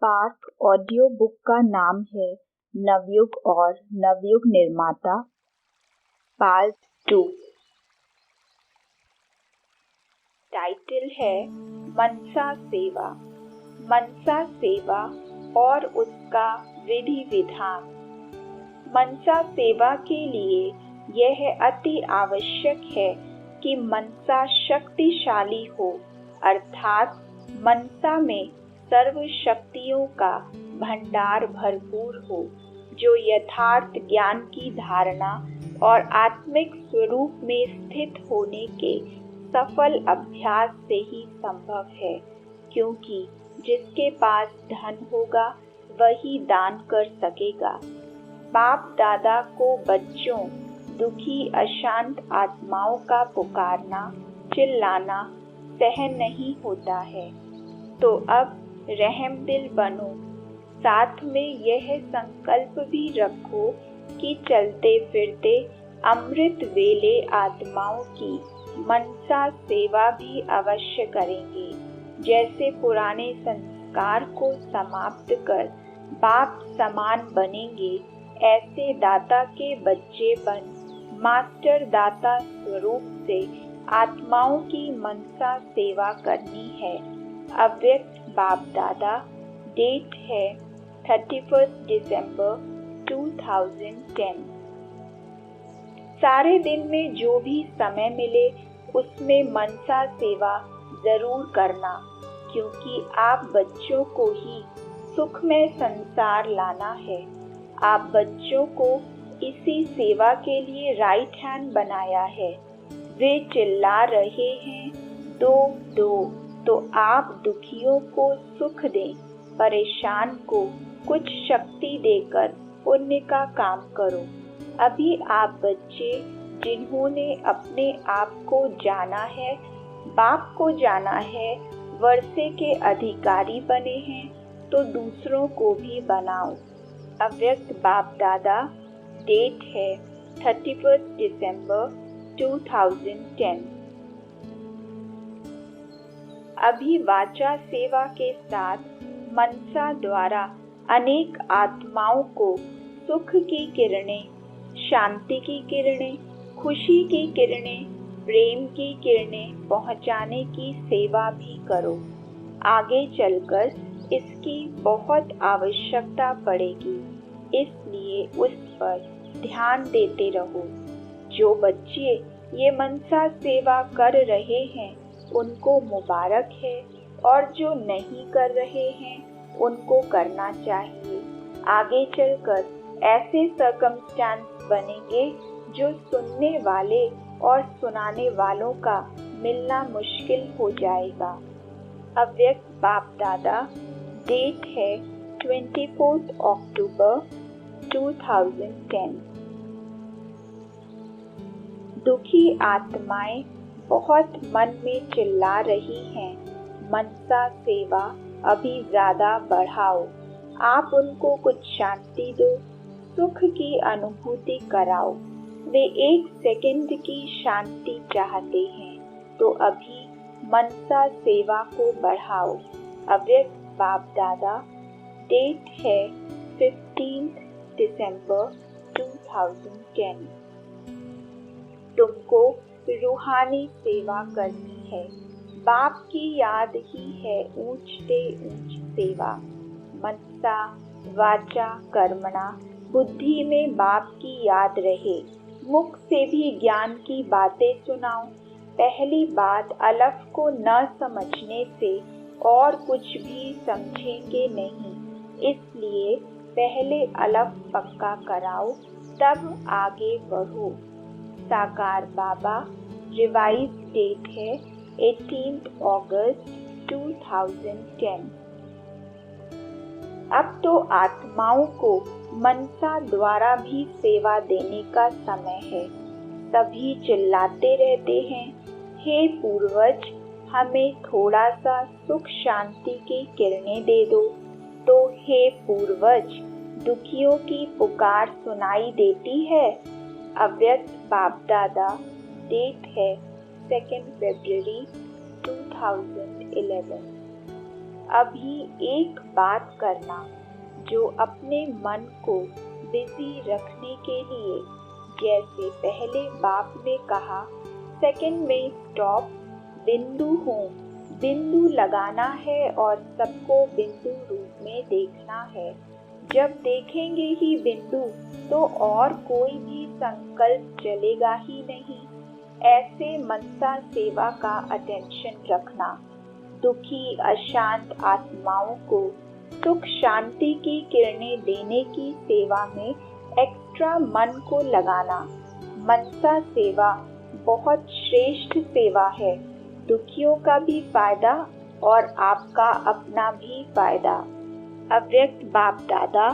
Partha audio book का नाम है नवयुग और नवयुग निर्माता पार्ट 2। टाइटल है मनसा सेवा। मनसा सेवा और उसका विधि विधान। मनसा सेवा के लिए यह अति आवश्यक है कि मनसा शक्तिशाली हो, अर्थात मनसा में सर्व शक्तियों का भंडार भरपूर हो, जो यथार्थ ज्ञान की धारणा और आत्मिक स्वरूप में स्थित होने के सफल अभ्यास से ही संभव है, क्योंकि जिसके पास धन होगा वही दान कर सकेगा। बाप दादा को बच्चों, दुखी अशांत आत्माओं का पुकारना, चिल्लाना सहन नहीं होता है, तो अब रहम दिल बनो। साथ में यह संकल्प भी रखो कि चलते फिरते अमृत वेले आत्माओं की मनसा सेवा भी अवश्य करेंगे। जैसे पुराने संस्कार को समाप्त कर बाप समान बनेंगे, ऐसे दाता के बच्चे बन मास्टर दाता स्वरूप से आत्माओं की मनसा सेवा करनी है। अव्यक्त बाप दादा। डेट है 31 दिसंबर 2010। सारे दिन में जो भी समय मिले उसमें मनसा सेवा जरूर करना, क्योंकि आप बच्चों को ही सुखमय संसार लाना है। आप बच्चों को इसी सेवा के लिए राइट हैंड बनाया है। वे चिल्ला रहे हैं दो दो, तो आप दुखियों को सुख दें, परेशान को कुछ शक्ति देकर पुण्य का काम करो। अभी आप बच्चे जिन्होंने अपने आप को जाना है, बाप को जाना है, वर्षे के अधिकारी बने हैं, तो दूसरों को भी बनाओ। अव्यक्त बाप दादा। डेट है 31 दिसंबर 2010। अभी वाचा सेवा के साथ मनसा द्वारा अनेक आत्माओं को सुख की किरणें, शांति की किरणें, खुशी की किरणें, प्रेम की किरणें पहुंचाने की सेवा भी करो। आगे चलकर इसकी बहुत आवश्यकता पड़ेगी, इसलिए उस पर ध्यान देते रहो। जो बच्चे ये मनसा सेवा कर रहे हैं उनको मुबारक है, और जो नहीं कर रहे हैं उनको करना चाहिए। आगे चलकर ऐसे सर्कमस्टेंस बनेंगे जो सुनने वाले और सुनाने वालों का मिलना मुश्किल हो जाएगा। अव्यक्त बाप दादा। डेट है 24 अक्टूबर 2010। दुखी आत्माएं बहुत मन में चिल्ला रही हैं, मनसा सेवा अभी ज्यादा बढ़ाओ। आप उनको कुछ शांति दो, सुख की अनुभूति कराओ। वे 1 सेकंड की शांति चाहते हैं, तो अभी मनसा सेवा को बढ़ाओ। अव्यक्त बाप दादा। डेट है 15 दिसंबर 2010। तुमको रूहानी सेवा करनी है। बाप की याद ही है ऊंच से ऊंच सेवा। मनसा वाचा कर्मणा बुद्धि में बाप की याद रहे। मुख से भी ज्ञान की बातें सुनाओ। पहली बात अलफ को न समझने से और कुछ भी समझेंगे नहीं, इसलिए पहले अलफ पक्का कराओ, तब आगे बढ़ो। साकार बाबा। रिवाइज डेट है 18 अगस्त 2010। अब तो आत्माओं को मनसा द्वारा भी सेवा देने का समय है। सभी चिल्लाते रहते हैं, हे पूर्वज, हमें थोड़ा सा सुख शांति की किरणें दे दो। तो हे पूर्वज, दुखियों की पुकार सुनाई देती है। अव्यक्त बाप दादा। डेट है 2 फरवरी 2011। अभी एक बात करना, जो अपने मन को बिजी रखने के लिए, जैसे पहले बाप ने कहा, सेकंड में स्टॉप, बिंदु हूँ, बिंदु लगाना है और सबको बिंदु रूप में देखना है। जब देखेंगे ही बिंदु, तो और कोई भी संकल्प चलेगा ही नहीं। ऐसे मनसा सेवा का अटेंशन रखना, दुखी अशांत आत्माओं को सुख शांति की किरणें देने की सेवा में एक्स्ट्रा मन को लगाना। मनसा सेवा बहुत श्रेष्ठ सेवा है, दुखियों का भी फायदा और आपका अपना भी फायदा। अव्यक्त बाप दादा,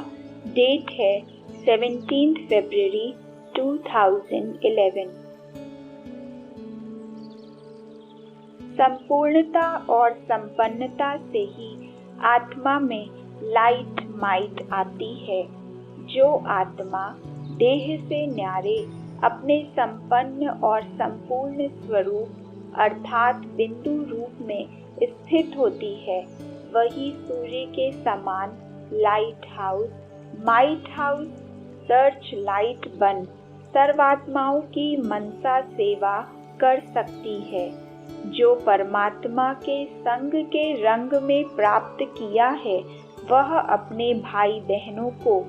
डेट है 17 फरवरी 2011। संपूर्णता और संपन्नता से ही आत्मा में लाइट माइट आती है। जो आत्मा देह से न्यारे अपने संपन्न और संपूर्ण स्वरूप अर्थात बिंदु रूप में स्थित होती है, वही सूर्य के समान light house, might house, search light बन सर्वात्माओं की मनसा सेवा कर सकती है। जो परमात्मा के संग के रंग में प्राप्त किया है, वह अपने भाई बहनों को,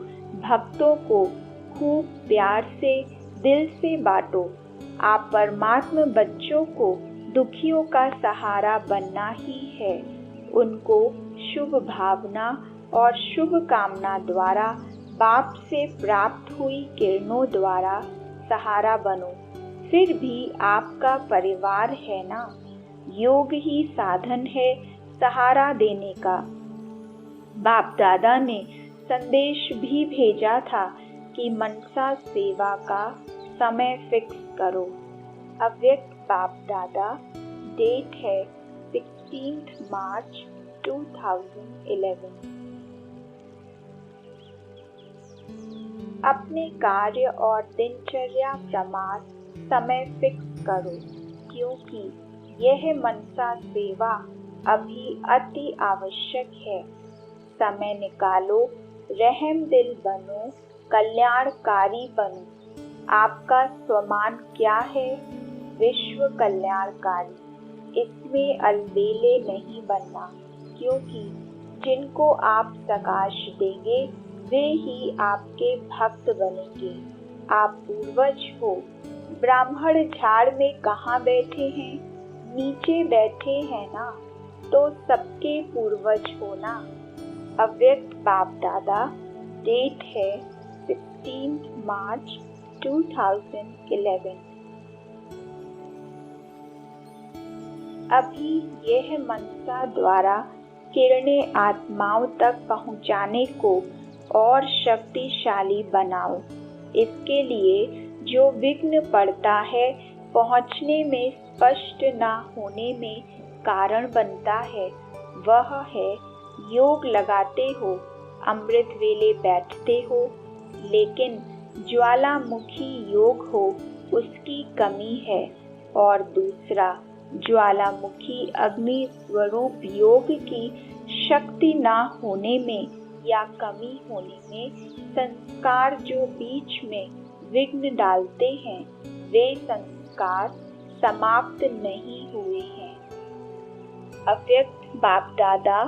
भक्तों को खूब प्यार से दिल से बांटो। आप परमात्मा बच्चों को दुखियों का सहारा बनना ही है। उनको शुभ भावना और शुभ कामना द्वारा बाप से प्राप्त हुई किरणों द्वारा सहारा बनो। फिर भी आपका परिवार है ना। योग ही साधन है सहारा देने का। बाप दादा ने संदेश भी भेजा था कि मनसा सेवा का समय फिक्स करो। अव्यक्त बाप दादा, डेट है 16 मार्च 2011। अपने कार्य और दिनचर्या प्रमाण समय फिक्स करो, क्योंकि यह मनसा सेवा अभी अति आवश्यक है। समय निकालो, रहम दिल बनो, कल्याणकारी बनो। आपका स्वमान क्या है? विश्व कल्याणकारी। इसमें अलबेले नहीं बनना, क्योंकि जिनको आप प्रकाश देंगे वे ही आपके भक्त बनेंगे। आप पूर्वज हो। ब्राह्मण झाड़ में कहाँ बैठे हैं? नीचे बैठे हैं ना, तो सबके पूर्वज हो ना। अव्यक्त बाप दादा, डेट है 16 मार्च 2011। अभी यह मनसा द्वारा किरणें आत्माओं तक पहुँचाने को और शक्तिशाली बनाओ। इसके लिए जो विघ्न पड़ता है, पहुँचने में स्पष्ट न होने में कारण बनता है, वह है योग लगाते हो, अमृत वेले बैठते हो, लेकिन ज्वालामुखी योग हो उसकी कमी है। और दूसरा, ज्वालामुखी अग्नि स्वरूप योग की शक्ति न होने में या कमी होने में संस्कार जो बीच में विघ्न डालते हैं, वे संस्कार समाप्त नहीं हुए हैं। अव्यक्त बाप दादा,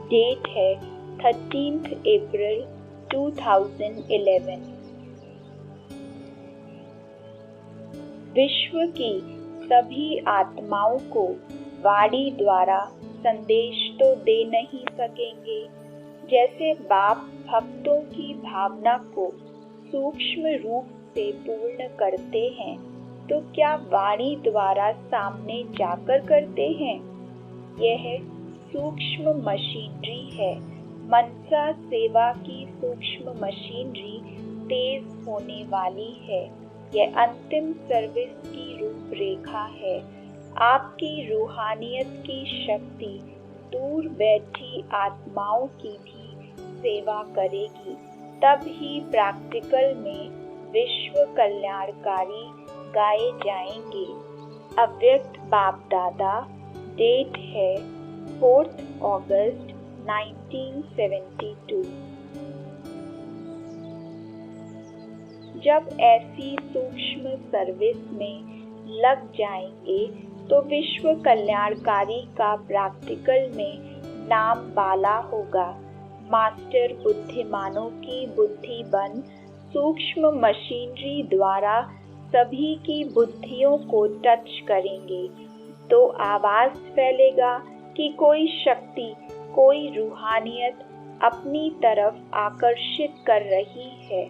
डेट है 13 अप्रैल 2011। विश्व की सभी आत्माओं को वाणी द्वारा संदेश तो दे नहीं सकेंगे। जैसे बाप भक्तों की भावना को सूक्ष्म रूप से पूर्ण करते हैं, तो क्या वाणी द्वारा सामने जाकर करते हैं? यह सूक्ष्म मशीनरी है। मनसा सेवा की सूक्ष्म मशीनरी तेज होने वाली है। यह अंतिम सर्विस की रूपरेखा है। आपकी रूहानियत की शक्ति दूर बैठी आत्माओं की भी सेवा करेगी। तब ही प्रैक्टिकल में विश्व कल्याणकारी गाए जाएंगे। अव्यक्त बाप दादा, डेट है 4 अगस्त 1972। जब ऐसी सूक्ष्म सर्विस में लग जाएंगे तो विश्व कल्याणकारी का प्रैक्टिकल में नाम बाला होगा। मास्टर बुद्धिमानों की बुद्धि बन सूक्ष्म मशीनरी द्वारा सभी की बुद्धियों को टच करेंगे तो आवाज फैलेगा कि कोई शक्ति, कोई रूहानियत अपनी तरफ आकर्षित कर रही है।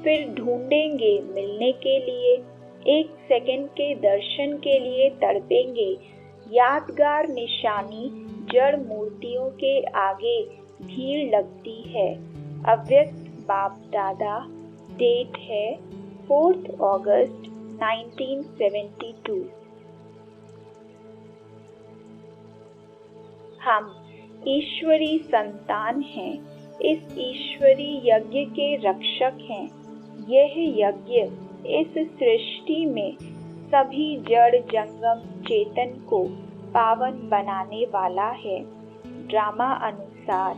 फिर ढूंढेंगे मिलने के लिए, एक सेकंड के दर्शन के लिए तड़पेंगे। यादगार निशानी जड़ मूर्तियों के आगे भीड़ लगती है। अव्यक्त बाप दादा, डेट है 4 अगस्त 1972। हम ईश्वरी संतान हैं, इस ईश्वरी यज्ञ के रक्षक हैं। यह यज्ञ इस सृष्टि में सभी जड़ जंगम चेतन को पावन बनाने वाला है। ड्रामा अनुसार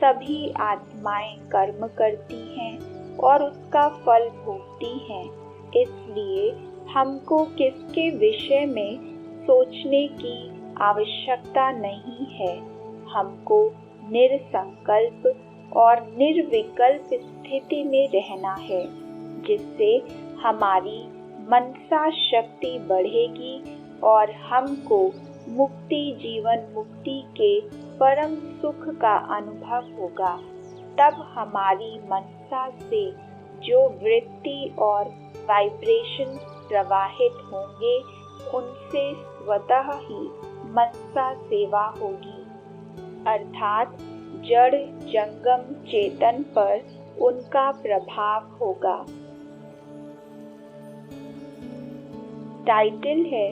सभी आत्माएं कर्म करती हैं और उसका फल भोगती हैं। इसलिए हमको किसके विषय में सोचने की आवश्यकता नहीं है। हमको निरसंकल्प और निर्विकल्प स्थिति में रहना है, जिससे हमारी मनसा शक्ति बढ़ेगी और हमको मुक्ति जीवन मुक्ति के परम सुख का अनुभव होगा। तब हमारी मनसा से जो वृत्ति और वाइब्रेशन प्रवाहित होंगे उनसे स्वतः ही मनसा सेवा होगी, अर्थात जड़ जंगम चेतन पर उनका प्रभाव होगा। टाइटल है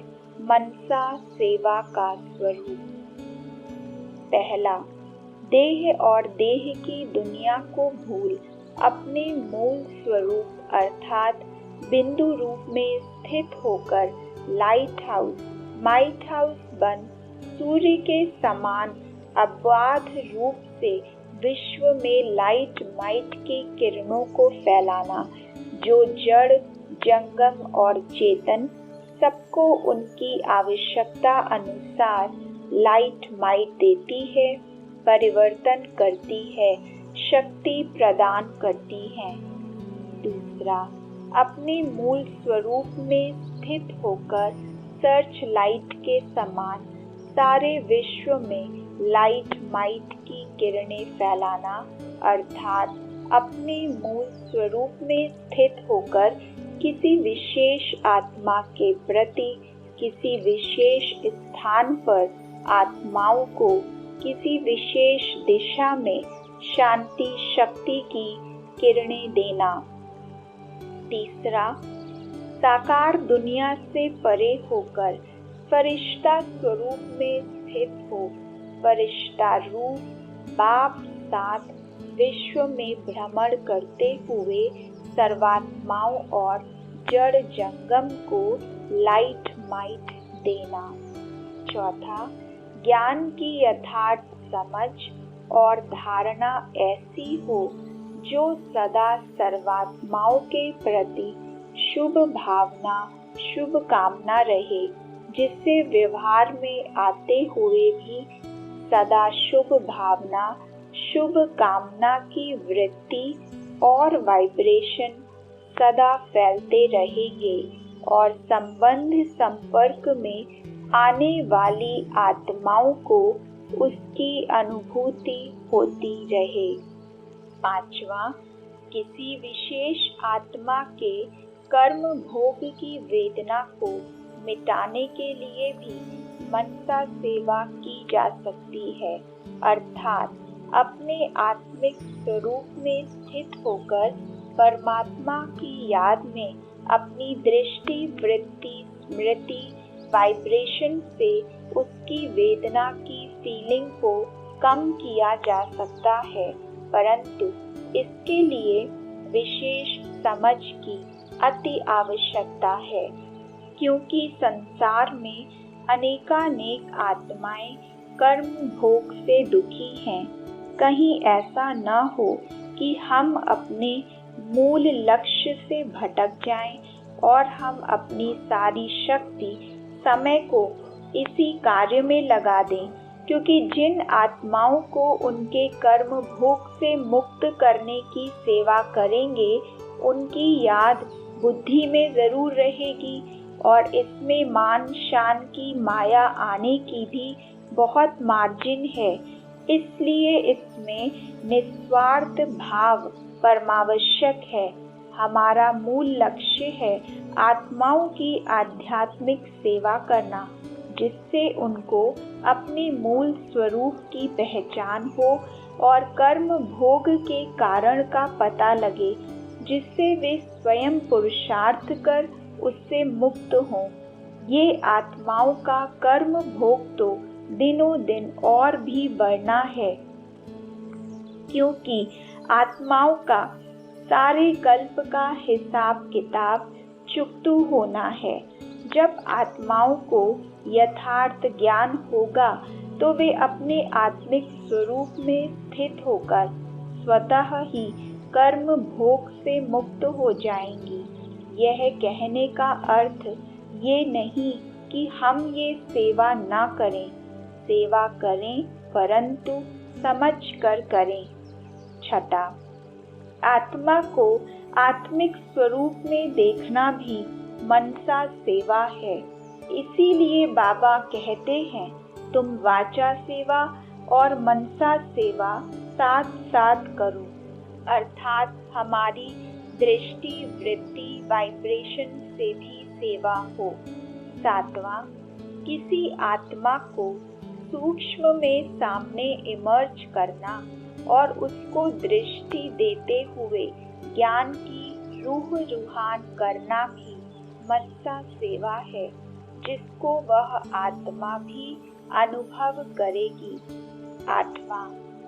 मनसा सेवा का स्वरूप। पहला, देह और देह की दुनिया को भूल अपने मूल स्वरूप अर्थात बिंदु रूप में स्थित होकर लाइट हाउस बन सूर्य के समान अबाध रूप से विश्व में लाइट माइट की किरणों को फैलाना, जो जड़ जंगम और चेतन सबको उनकी आवश्यकता अनुसार लाइट माइट देती है, परिवर्तन करती है, शक्ति प्रदान करती है। दूसरा, अपने मूल स्वरूप में स्थित होकर सर्च लाइट के समान सारे विश्व में लाइट माइट की किरणें फैलाना, अर्थात अपने मूल स्वरूप में स्थित होकर किसी विशेष आत्मा के प्रति किसी विशेष स्थान पर आत्माओं को किसी विशेष दिशा में शांति शक्ति की किरणें देना। तीसरा, साकार दुनिया से परे होकर फरिश्ता स्वरूप में स्थित हो फरिश्ता रूप बाप साथ विश्व में भ्रमण करते हुए सर्वात्माओं और जड़ जंगम को लाइट माइट देना। चौथा, ज्ञान की यथार्थ समझ और धारणा ऐसी हो जो सदा सर्वात्माओं के प्रति शुभ भावना शुभ कामना रहे, जिससे व्यवहार में आते हुए भी सदा शुभ भावना शुभ कामना की वृत्ति और वाइब्रेशन सदा फैलते रहेंगे और संबंध संपर्क में आने वाली आत्माओं को उसकी अनुभूति होती रहे। पांचवा, किसी विशेष आत्मा के कर्म भोग की वेदना को मिटाने के लिए भी मनसा सेवा की जा सकती है, अर्थात अपने आत्मिक स्वरूप में स्थित होकर परमात्मा की याद में अपनी दृष्टि वृत्ति स्मृति वाइब्रेशन से उसकी वेदना की फीलिंग को कम किया जा सकता है, परंतु इसके लिए विशेष समझ की अति आवश्यकता है, क्योंकि संसार में अनेकानेक आत्माएं कर्म भोग से दुखी हैं। कहीं ऐसा न हो कि हम अपने मूल लक्ष्य से भटक जाएं और हम अपनी सारी शक्ति, समय को इसी कार्य में लगा दें, क्योंकि जिन आत्माओं को उनके कर्म भोग से मुक्त करने की सेवा करेंगे, उनकी याद बुद्धि में जरूर रहेगी और इसमें मान शान की माया आने की भी बहुत मार्जिन है। इसलिए इसमें निस्वार्थ भाव परमावश्यक है। हमारा मूल लक्ष्य है आत्माओं की आध्यात्मिक सेवा करना, जिससे उनको अपने मूल स्वरूप की पहचान हो और कर्म भोग के कारण का पता लगे, जिससे वे स्वयं पुरुषार्थ कर उससे मुक्त हों। ये आत्माओं का कर्म भोग तो दिनों दिन और भी बढ़ना है, क्योंकि आत्माओं का सारे कल्प का हिसाब किताब चुकतू होना है। जब आत्माओं को यथार्थ ज्ञान होगा तो वे अपने आत्मिक स्वरूप में स्थित होकर स्वतः ही कर्म भोग से मुक्त हो जाएंगी। यह कहने का अर्थ ये नहीं कि हम ये सेवा ना करें, सेवा करें परंतु समझ कर करें। 6, आत्मा को आत्मिक स्वरूप में देखना भी मनसा सेवा है। इसीलिए बाबा कहते हैं, तुम वाचा सेवा और मनसा सेवा साथ साथ करो, अर्थात हमारी दृष्टि, वृत्ति, वाइब्रेशन से भी सेवा हो। 7वां, किसी आत्मा को सूक्ष्म में सामने इमर्ज करना और उसको दृष्टि देते हुए ज्ञान की रूह रुहान करना भी मनसा सेवा है, जिसको वह आत्मा भी अनुभव करेगी। 8वां,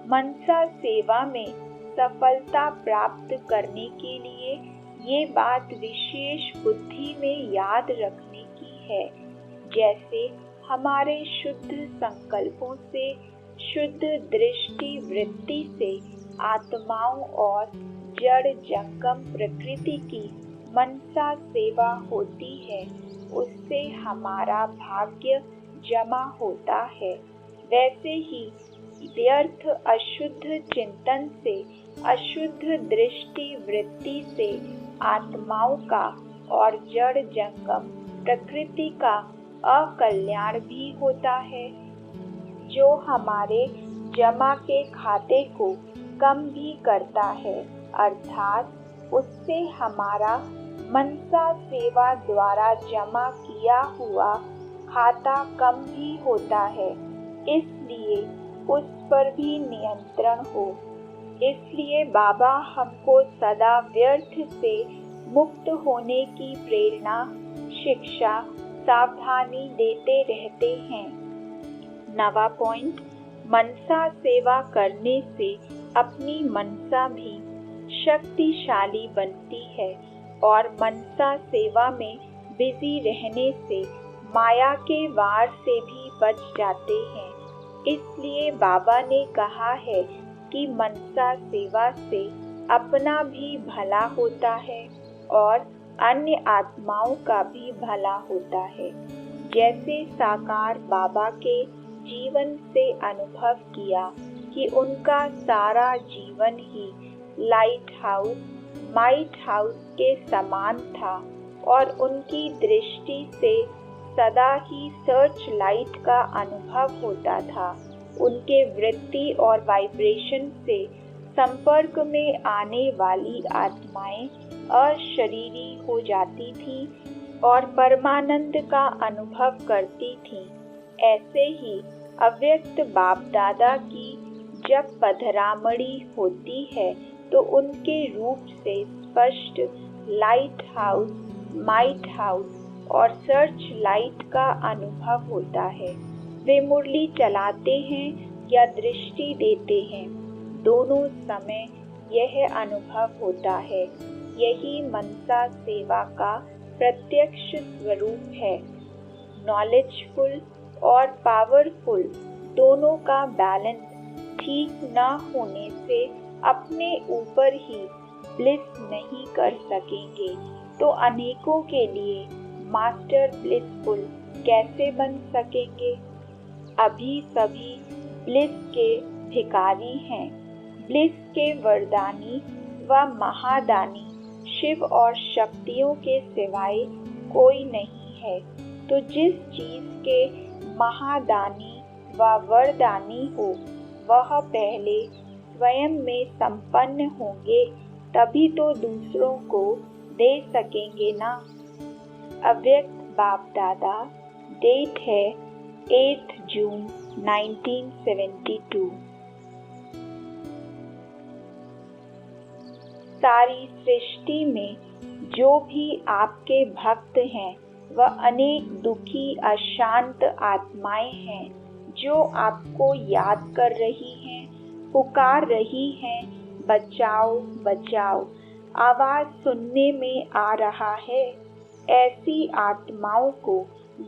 मनसा सेवा में सफलता प्राप्त करने के लिए ये बात विशेष बुद्धि में याद रखने की है, जैसे हमारे शुद्ध संकल्पों से, शुद्ध दृष्टि वृत्ति से आत्माओं और जड़ जंगम प्रकृति की मनसा सेवा होती है, उससे हमारा भाग्य जमा होता है। वैसे ही व्यर्थ अशुद्ध चिंतन से, अशुद्ध दृष्टि वृत्ति से आत्माओं का और जड़ जंगम प्रकृति का अकल्याण भी होता है, जो हमारे जमा के खाते को कम भी करता है, अर्थात उससे हमारा मनसा सेवा द्वारा जमा किया हुआ खाता कम भी होता है। इसलिए उस पर भी नियंत्रण हो। इसलिए बाबा हमको सदा व्यर्थ से मुक्त होने की प्रेरणा, शिक्षा, सावधानी देते रहते हैं। 9वां पॉइंट, मनसा सेवा करने से अपनी मनसा भी शक्तिशाली बनती है और मनसा सेवा में बिजी रहने से माया के वार से भी बच जाते हैं। इसलिए बाबा ने कहा है कि मनसा सेवा से अपना भी भला होता है और अन्य आत्माओं का भी भला होता है। जैसे साकार बाबा के जीवन से अनुभव किया कि उनका सारा जीवन ही लाइट हाउस, माइट हाउस के समान था और उनकी दृष्टि से सदा ही सर्च लाइट का अनुभव होता था। उनके वृत्ति और वाइब्रेशन से संपर्क में आने वाली आत्माएं अशरीरी हो जाती थीं और परमानंद का अनुभव करती थीं। ऐसे ही अव्यक्त बाप दादा की जब पधरामणी होती है तो उनके रूप से स्पष्ट लाइट हाउस, माइट हाउस और सर्च लाइट का अनुभव होता है। वे मुरली चलाते हैं या दृष्टि देते हैं, दोनों समय यह अनुभव होता है। यही मनसा सेवा का प्रत्यक्ष स्वरूप है। नॉलेजफुल और पावरफुल दोनों का बैलेंस ठीक न होने से अपने ऊपर ही ब्लिस नहीं कर सकेंगे तो अनेकों के लिए मास्टर ब्लिसफुल कैसे बन सकेंगे? अभी सभी ब्लिस के भिखारी हैं। ब्लिस के वरदानी व महादानी शिव और शक्तियों के सिवाय कोई नहीं है। तो जिस चीज के महादानी व वरदानी हो वह पहले स्वयं में संपन्न होंगे, तभी तो दूसरों को दे सकेंगे ना। अव्यक्त बाप दादा, डेट है 8 जून 1972। सारी सृष्टि में जो भी आपके भक्त हैं वह अनेक दुखी अशांत आत्माएं हैं जो आपको याद कर रही हैं, पुकार रही हैं, बचाओ बचाओ। आवाज सुनने में आ रहा है। ऐसी आत्माओं को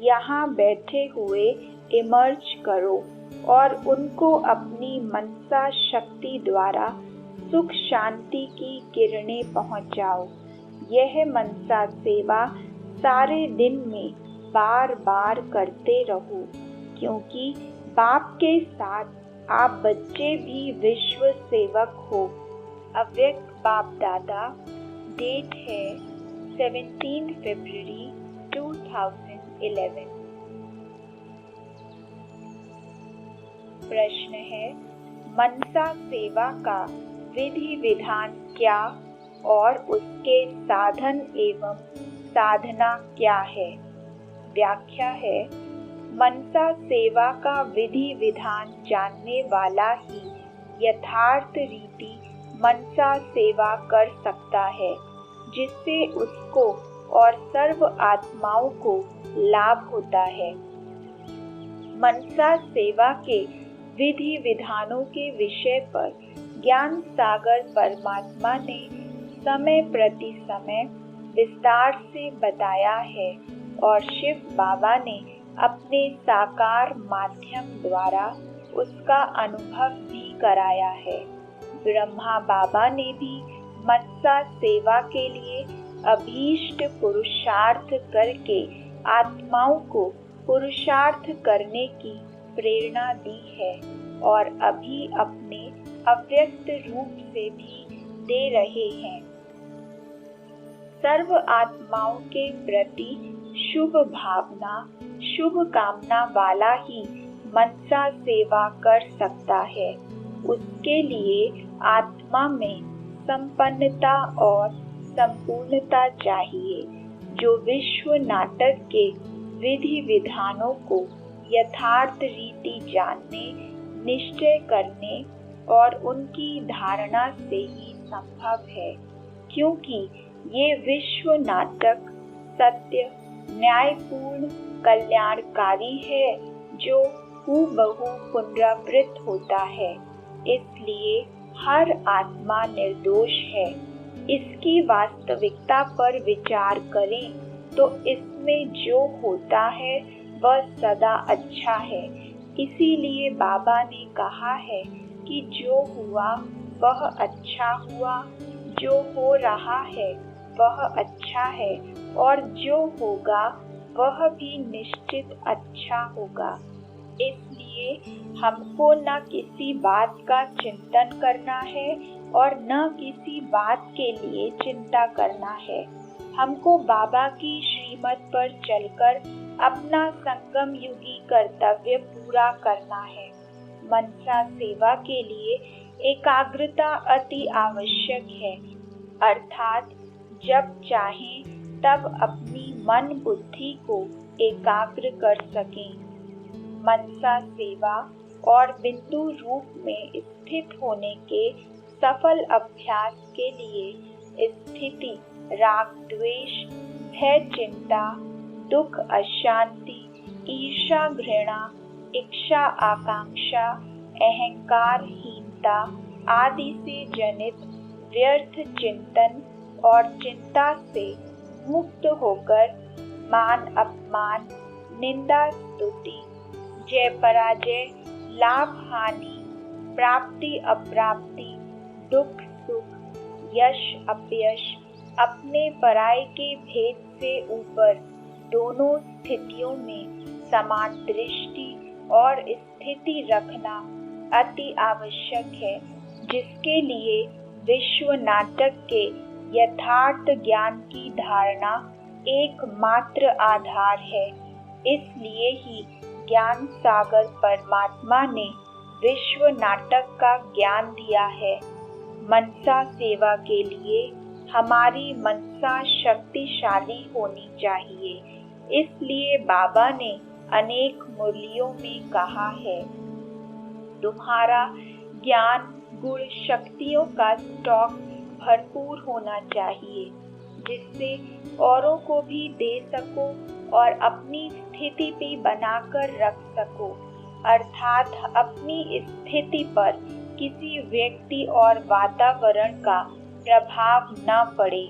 यहाँ बैठे हुए इमर्ज करो और उनको अपनी मनसा शक्ति द्वारा सुख शांति की किरणें पहुँचाओ। यह मनसा सेवा सारे दिन में बार बार करते रहो, क्योंकि बाप के साथ आप बच्चे भी विश्व सेवक हो। अव्यक्त बाप दादा, डेट है 17 फरवरी 2011। प्रश्न है, मनसा सेवा का विधि विधान क्या और उसके साधन एवं साधना क्या है? व्याख्या है, मनसा सेवा का विधि विधान जानने वाला ही यथार्थ रीति मनसा सेवा कर सकता है, जिससे उसको और सर्व आत्माओं को लाभ होता है। मनसा सेवा के विधि विधानों के विषय पर ज्ञान सागर परमात्मा ने समय प्रति समय विस्तार से बताया है और शिव बाबा ने अपने साकार माध्यम द्वारा उसका अनुभव भी कराया है। ब्रह्मा बाबा ने भी मनसा सेवा के लिए अभीष्ट पुरुषार्थ करके आत्माओं को पुरुषार्थ करने की प्रेरणा दी है और अभी अपने अव्यक्त रूप से भी दे रहे हैं। सर्व आत्माओं के प्रति शुभ भावना, शुभ कामना वाला ही मनसा सेवा कर सकता है। उसके लिए आत्मा में संपन्नता और संपूर्णता चाहिए, जो विश्व नाटक के विधि विधानों को यथार्थ रीति जानने, निश्चय करने और उनकी धारणा से ही संभव है, क्योंकि ये विश्व नाटक सत्य, न्यायपूर्ण, कल्याणकारी है जो हूबहू पुनरावृत्त होता है। इसलिए हर आत्मा निर्दोष है। इसकी वास्तविकता पर विचार करें तो इसमें जो होता है वह सदा अच्छा है। इसीलिए बाबा ने कहा है कि जो हुआ वह अच्छा हुआ, जो हो रहा है वह अच्छा है और जो होगा वह भी निश्चित अच्छा होगा। इसलिए हमको न किसी बात का चिंतन करना है और न किसी बात के लिए चिंता करना है। हमको बाबा की श्रीमत पर चलकर अपना संगम युगी कर्तव्य पूरा करना है। मनसा सेवा के लिए एकाग्रता अति आवश्यक है, अर्थात जब चाहें तब अपनी मन बुद्धि को एकाग्र कर सकें। मनसा सेवा और बिंदु रूप में स्थित होने के सफल अभ्यास के लिए स्थिति राग द्वेष, भय चिंता, दुख अशांति, ईर्ष्या घृणा, इच्छा आकांक्षा, अहंकार हीनता आदि से जनित व्यर्थ चिंतन और चिंता से मुक्त होकर मान अपमान, निंदा स्तुति, जय पराजय, लाभ हानि, प्राप्ति अप्राप्ति, दुख सुख, यश अपयश, अपने पराये के भेद से ऊपर दोनों स्थितियों में समान दृष्टि और स्थिति रखना अति आवश्यक है, जिसके लिए विश्व नाटक के यथार्थ ज्ञान की धारणा एकमात्र आधार है। इसलिए ही ज्ञान सागर परमात्मा ने विश्व नाटक का ज्ञान दिया है। मनसा सेवा के लिए हमारी मनसा शक्तिशाली होनी चाहिए। इसलिए बाबा ने अनेक मुरलियों में कहा है, तुम्हारा ज्ञान गुण शक्तियों का स्टॉक भरपूर होना चाहिए, जिससे औरों को भी दे सको और अपनी स्थिति भी बनाकर रख सको, अर्थात अपनी स्थिति पर किसी व्यक्ति और वातावरण का प्रभाव न पड़े।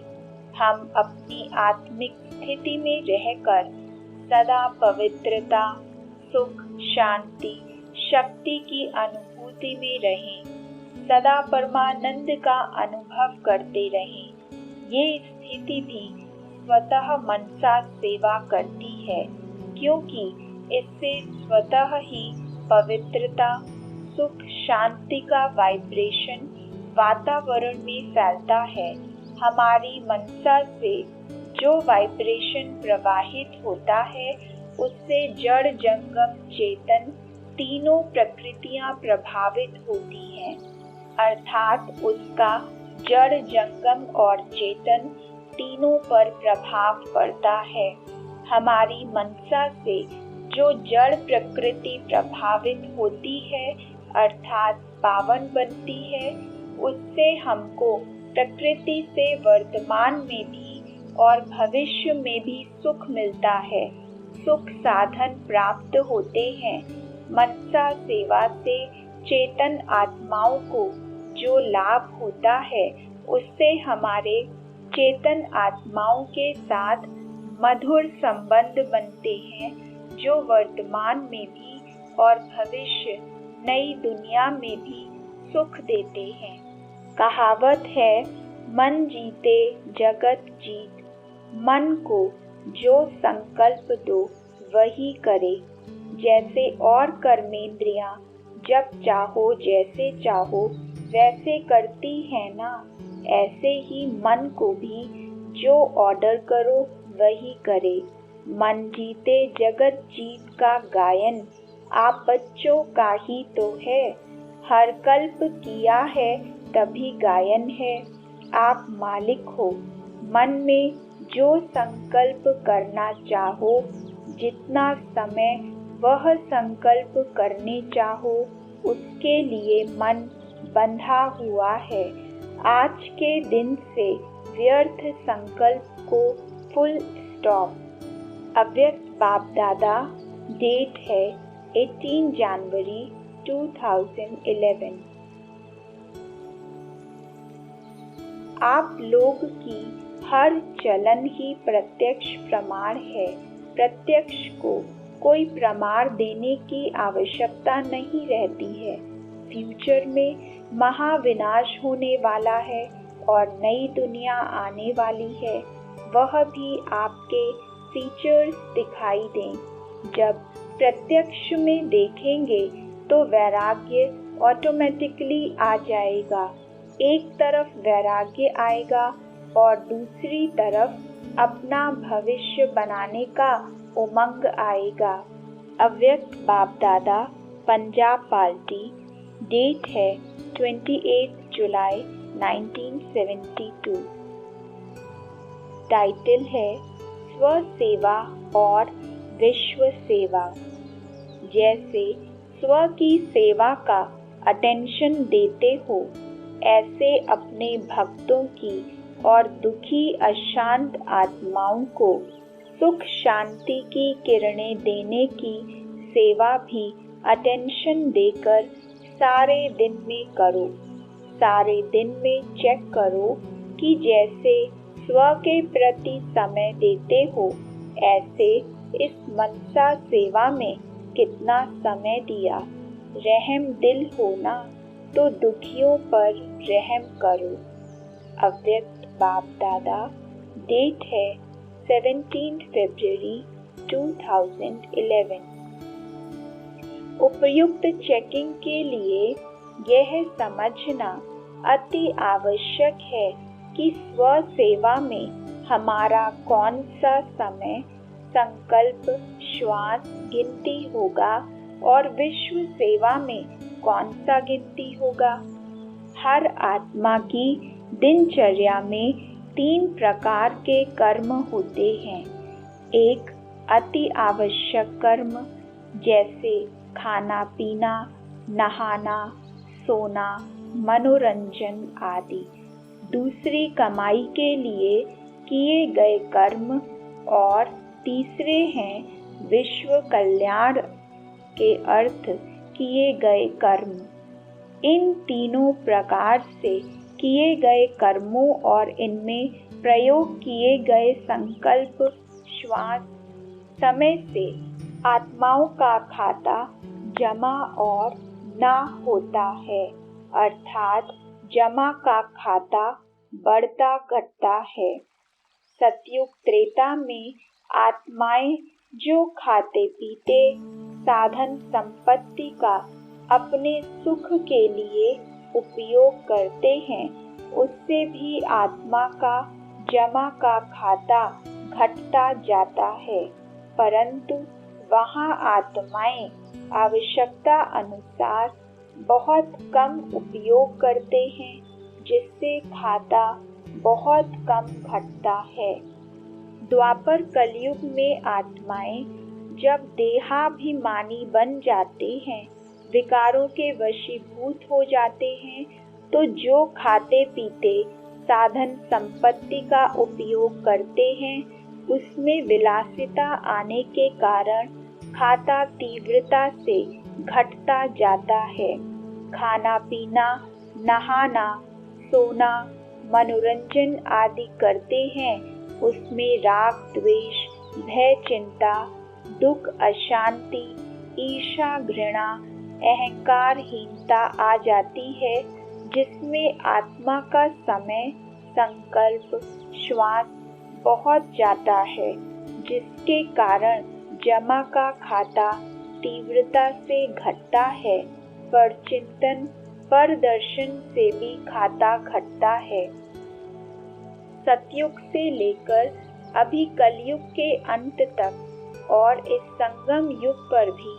हम अपनी आत्मिक स्थिति में रहकर सदा पवित्रता, सुख, शांति, शक्ति की अनुभूति में रहें, सदा परमानंद का अनुभव करते रहें। ये स्थिति भी स्वतः मनसा सेवा करती है, क्योंकि इससे स्वतः ही पवित्रता, सुख, शांति का वाइब्रेशन वातावरण में फैलता है। हमारी मनसा से जो वाइब्रेशन प्रवाहित होता है, उससे जड़ जंगम चेतन तीनों प्रकृतियां प्रभावित होती हैं, अर्थात उसका जड़ जंगम और चेतन तीनों पर प्रभाव पड़ता है। हमारी मनसा से जो जड़ प्रकृति प्रभावित होती है, अर्थात पावन बनती है, उससे हमको प्रकृति से वर्तमान में भी और भविष्य में भी सुख मिलता है, सुख साधन प्राप्त होते हैं। मनसा सेवा से चेतन आत्माओं को जो लाभ होता है, उससे हमारे चेतन आत्माओं के साथ मधुर संबंध बनते हैं, जो वर्तमान में भी और भविष्य नई दुनिया में भी सुख देते हैं। कहावत है, मन जीते जगत जीत। मन को जो संकल्प दो वही करे। जैसे और कर्मेंद्रियां जब चाहो जैसे चाहो वैसे करती है ना, ऐसे ही मन को भी जो ऑर्डर करो वही करे। मन जीते जगत जीत का गायन आप बच्चों का ही तो है। हर कल्प किया है तभी गायन है। आप मालिक हो। मन में जो संकल्प करना चाहो, जितना समय वह संकल्प करने चाहो, उसके लिए मन बंधा हुआ है। आज के दिन से व्यर्थ संकल्प को फुल स्टॉप। अव्यक्त बाप दादा, डेट है 18 जनवरी 2011। आप लोग की हर चलन ही प्रत्यक्ष प्रमाण है। प्रत्यक्ष को कोई प्रमाण देने की आवश्यकता नहीं रहती है। फ्यूचर में महाविनाश होने वाला है और नई दुनिया आने वाली है, वह भी आपके फीचर्स दिखाई दें। जब प्रत्यक्ष में देखेंगे तो वैराग्य ऑटोमेटिकली आ जाएगा। एक तरफ वैराग्य आएगा और दूसरी तरफ अपना भविष्य बनाने का उमंग आएगा। अव्यक्त बाप दादा, पंजाब पाल्टी, डेट है 28 जुलाई 1972। टाइटल है स्व सेवा और विश्व सेवा। जैसे स्व की सेवा का अटेंशन देते हो, ऐसे अपने भक्तों की और दुखी अशांत आत्माओं को सुख शांति की किरणें देने की सेवा भी अटेंशन देकर सारे दिन में करो। सारे दिन में चेक करो कि जैसे स्व के प्रति समय देते हो, ऐसे इस मनसा सेवा में कितना समय दिया। रहम दिल होना, तो दुखियों पर रहम करो। अव्यक्त बाप दादा, डेट है 17 फरवरी 2011। उपयुक्त चेकिंग के लिए यह समझना अति आवश्यक है कि स्व सेवा में हमारा कौन सा समय, संकल्प, श्वास गिनती होगा और विश्व सेवा में कौन सा गिनती होगा। हर आत्मा की दिनचर्या में 3 प्रकार के कर्म होते हैं। एक अति आवश्यक कर्म, जैसे खाना पीना, नहाना, सोना, मनोरंजन आदि। दूसरी कमाई के लिए किए गए कर्म और तीसरे हैं विश्व कल्याण के अर्थ किए गए कर्म। इन तीनों प्रकार से किए गए कर्मों और इनमें प्रयोग किए गए संकल्प, श्वास, समय से आत्माओं का खाता जमा और ना होता है, अर्थात जमा का खाता बढ़ता घटता है। सतयुग त्रेता में आत्माएं जो खाते पीते साधन संपत्ति का अपने सुख के लिए उपयोग करते हैं, उससे भी आत्मा का जमा का खाता घटता जाता है, परंतु वहाँ आत्माएं आवश्यकता अनुसार बहुत कम उपयोग करते हैं, जिससे खाता बहुत कम घटता है। द्वापर कलयुग में आत्माएं जब देहाभिमानी बन जाते हैं, विकारों के वशीभूत हो जाते हैं, तो जो खाते पीते साधन संपत्ति का उपयोग करते हैं, उसमें विलासिता आने के कारण खाता तीव्रता से घटता जाता है। खाना पीना, नहाना, सोना, मनोरंजन आदि करते हैं, उसमें राग द्वेष, भय चिंता, दुख अशांति, ईर्ष्या घृणा, अहंकारहीनता आ जाती है, जिसमें आत्मा का समय, संकल्प, श्वास बहुत जाता है, जिसके कारण जमा का खाता तीव्रता से घटता है। पर चिंतन, पर दर्शन से भी खाता घटता है। सतयुग से लेकर अभी कलयुग के अंत तक और इस संगम युग पर भी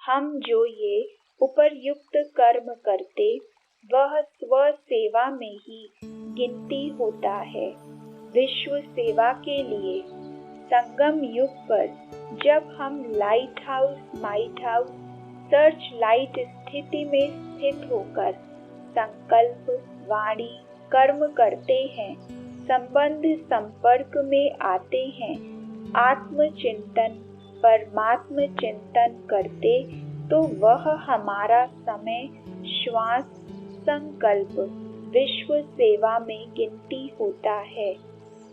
हम जो ये उपर्युक्त कर्म करते, वह स्व सेवा में ही गिनती होता है। विश्व सेवा के लिए संगम युग पर जब हम light house, might house, search light स्थिति में स्थित होकर संकल्प, वाणी, कर्म करते हैं, संबंध संपर्क में आते हैं, आत्मचिंतन, परमात्म चिंतन करते, तो वह हमारा समय, श्वास, संकल्प विश्व सेवा में गिनती होता है।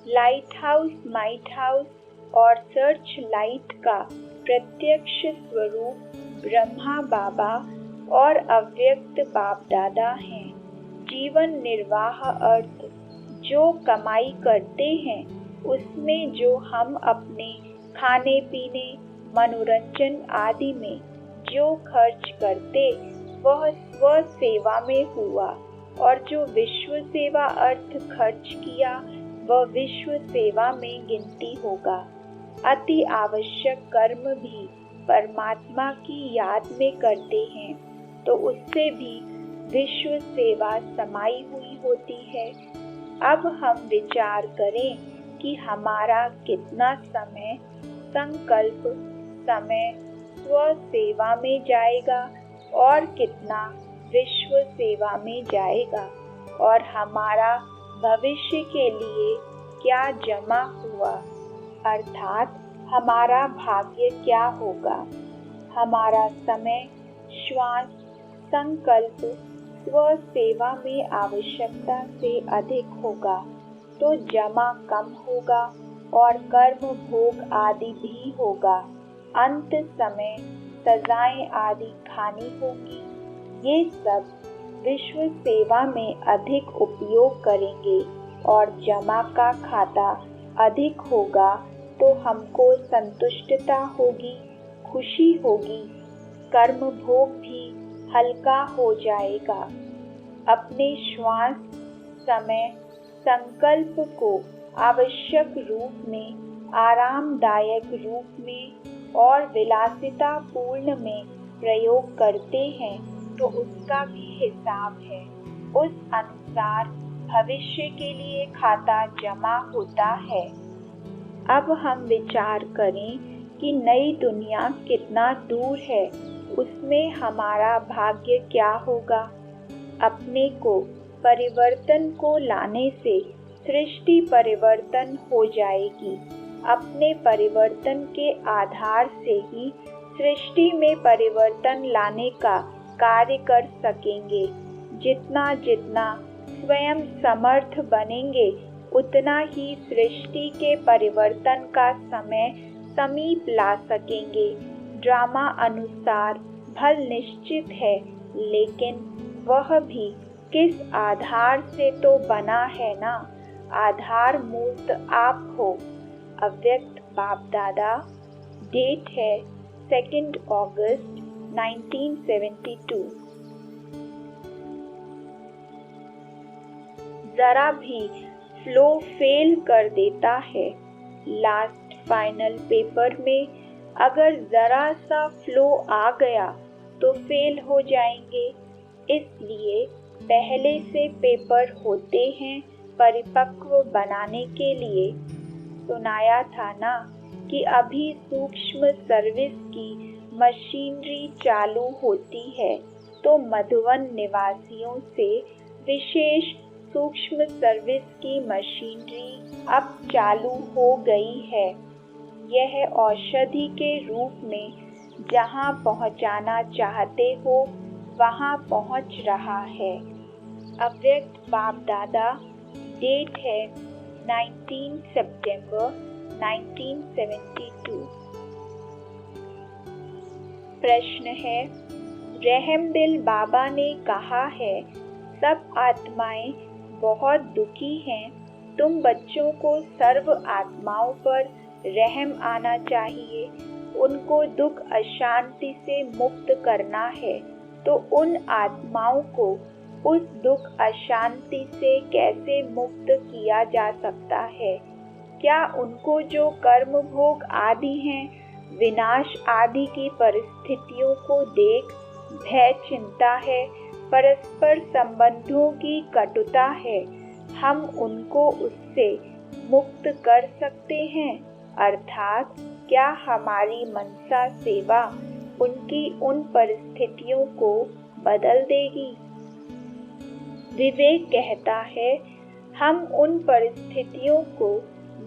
लाइट हाउस, माइट हाउस और सर्च लाइट का प्रत्यक्ष स्वरूप ब्रह्मा बाबा और अव्यक्त बाप दादा हैं। जीवन निर्वाह अर्थ जो कमाई करते हैं, उसमें जो हम अपने खाने पीने, मनोरंजन आदि में जो खर्च करते, वह स्व सेवा में हुआ, और जो विश्व सेवा अर्थ खर्च किया, वह विश्व सेवा में गिनती होगा। अति आवश्यक कर्म भी परमात्मा की याद में करते हैं, तो उससे भी विश्व सेवा समाई हुई होती है। अब हम विचार करें कि हमारा कितना समय, संकल्प, समय स्व सेवा में जाएगा और कितना विश्व सेवा में जाएगा, और हमारा भविष्य के लिए क्या जमा हुआ, अर्थात हमारा भाग्य क्या होगा। हमारा समय, श्वास, संकल्प स्व सेवा में आवश्यकता से अधिक होगा, तो जमा कम होगा और कर्म भोग आदि भी होगा। अंत समय सजाएं आदि खानी होगी। ये सब विश्व सेवा में अधिक उपयोग करेंगे और जमा का खाता अधिक होगा तो हमको संतुष्टता होगी, खुशी होगी, कर्म भोग भी हल्का हो जाएगा। अपने श्वास, समय, संकल्प को आवश्यक रूप में, आरामदायक रूप में और विलासिता पूर्ण में प्रयोग करते हैं तो उसका भी हिसाब है। उस अनुसार भविष्य के लिए खाता जमा होता है। अब हम विचार करें कि नई दुनिया कितना दूर है, उसमें हमारा भाग्य क्या होगा। अपने को परिवर्तन को लाने से सृष्टि परिवर्तन हो जाएगी। अपने परिवर्तन के आधार से ही सृष्टि में परिवर्तन लाने का कार्य कर सकेंगे। जितना जितना स्वयं समर्थ बनेंगे उतना ही सृष्टि के परिवर्तन का समय समीप ला सकेंगे। ड्रामा अनुसार फल निश्चित है, लेकिन वह भी किस आधार से तो बना है ना। आधार मूर्त आप हो। अव्यक्त बाप दादा। डेट है 2 अगस्त 1972। जरा भी फ्लो फेल कर देता है। लास्ट फाइनल पेपर में अगर जरा सा फ्लो आ गया तो फेल हो जाएंगे। इसलिए पहले से पेपर होते हैं परिपक्व बनाने के लिए। सुनाया था ना कि अभी सूक्ष्म सर्विस की मशीनरी चालू होती है, तो मधुवन निवासियों से विशेष सूक्ष्म सर्विस की मशीनरी अब चालू हो गई है। यह औषधि के रूप में जहां पहुंचाना चाहते हो वहां पहुंच रहा है। अव्यक्त बाप दादा। डेट है 19 सितंबर 1972। प्रश्न है, रहमदिल बाबा ने कहा है सब आत्माएं बहुत दुखी हैं, तुम बच्चों को सर्व आत्माओं पर रहम आना चाहिए, उनको दुख अशांति से मुक्त करना है। तो उन आत्माओं को उस दुख अशांति से कैसे मुक्त किया जा सकता है? क्या उनको जो कर्म भोग आदि हैं, विनाश आदि की परिस्थितियों को देख भय चिंता है, परस्पर संबंधों की कटुता है, हम उनको उससे मुक्त कर सकते हैं? अर्थात क्या हमारी मनसा सेवा उनकी उन परिस्थितियों को बदल देगी? विवेक कहता है हम उन परिस्थितियों को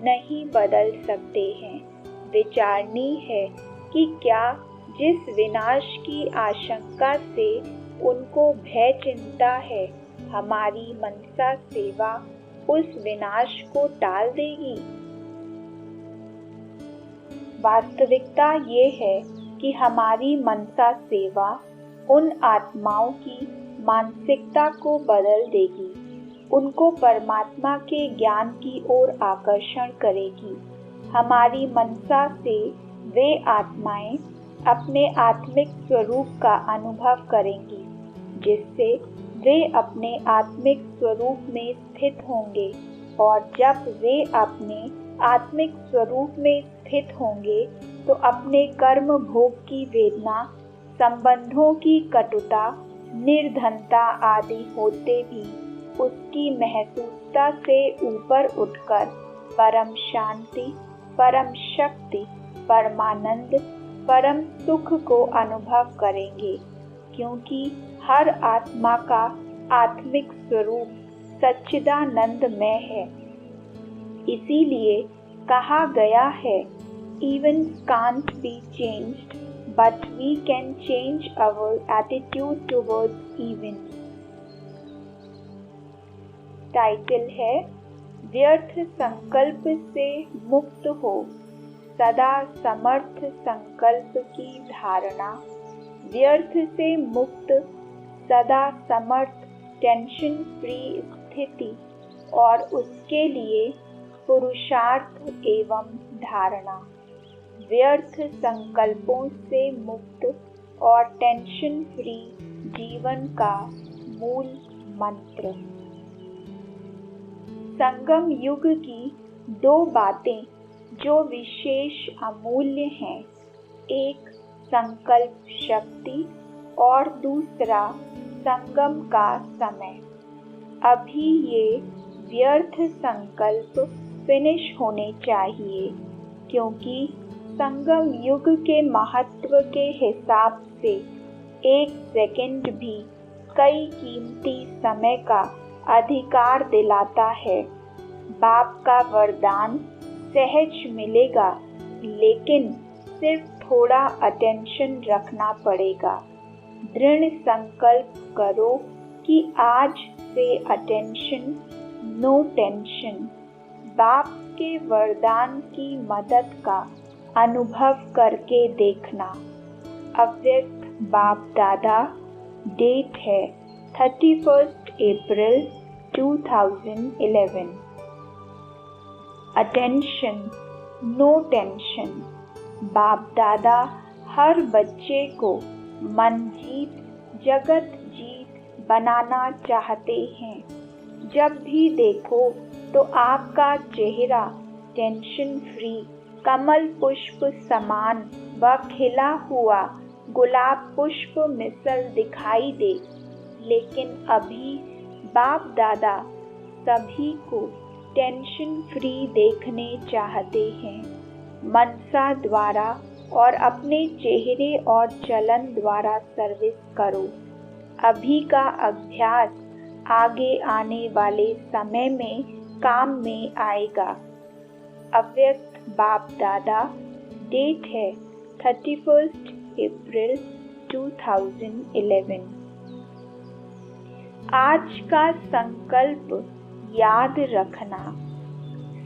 नहीं बदल सकते हैं। विचारनी है कि क्या जिस विनाश की आशंका से उनको भय चिंता है, हमारी मनसा सेवा उस विनाश को टाल देगी? वास्तविकता ये है कि हमारी मनसा सेवा उन आत्माओं की मानसिकता को बदल देगी, उनको परमात्मा के ज्ञान की ओर आकर्षण करेगी। हमारी मनसा से वे आत्माएं अपने आत्मिक स्वरूप का अनुभव करेंगी, जिससे वे अपने आत्मिक स्वरूप में स्थित होंगे। और जब वे अपने आत्मिक स्वरूप में स्थित होंगे तो अपने कर्म भोग की वेदना, संबंधों की कटुता, निर्धनता आदि होते भी उसकी महसूसता से ऊपर उठकर परम शांति, परम शक्ति, परमानंद, परम सुख को अनुभव करेंगे, क्योंकि हर आत्मा का आत्मिक स्वरूप सच्चिदानंदमय है। इसीलिए कहा गया है, events can't be changed, but we can change our attitude towards events। Title है, व्यर्थ संकल्प से मुक्त हो, सदा समर्थ संकल्प की धारणा। व्यर्थ से मुक्त, सदा समर्थ टेंशन फ्री स्थिति और उसके लिए पुरुषार्थ एवं धारणा। व्यर्थ संकल्पों से मुक्त और टेंशन फ्री जीवन का मूल मंत्र। संगम युग की दो बातें जो विशेष अमूल्य हैं, एक संकल्प शक्ति और दूसरा संगम का समय। अभी ये व्यर्थ संकल्प फिनिश होने चाहिए, क्योंकि संगम युग के महत्व के हिसाब से एक सेकंड भी कई कीमती समय का अधिकार दिलाता है। बाप का वरदान सहज मिलेगा, लेकिन सिर्फ थोड़ा अटेंशन रखना पड़ेगा। दृढ़ संकल्प करो कि आज से अटेंशन, नो टेंशन। बाप के वरदान की मदद का अनुभव करके देखना। अव्यक्त बाप दादा, डेट है 31 अप्रैल 2011। Attention, no tension. बाप दादा हर बच्चे को मन जीत, जगत जीत बनाना चाहते हैं। जब भी देखो तो आपका चेहरा टेंशन फ्री, कमल पुष्प समान व खिला हुआ गुलाब पुष्प मिसल दिखाई दे। लेकिन अभी बाप दादा सभी को टेंशन फ्री देखने चाहते हैं। मनसा द्वारा और अपने चेहरे और चलन द्वारा सर्विस करो। अभी का अभ्यास आगे आने वाले समय में काम में आएगा। अव्यक्त बाप दादा, डेट है 31 अप्रैल 2011। आज का संकल्प याद रखना।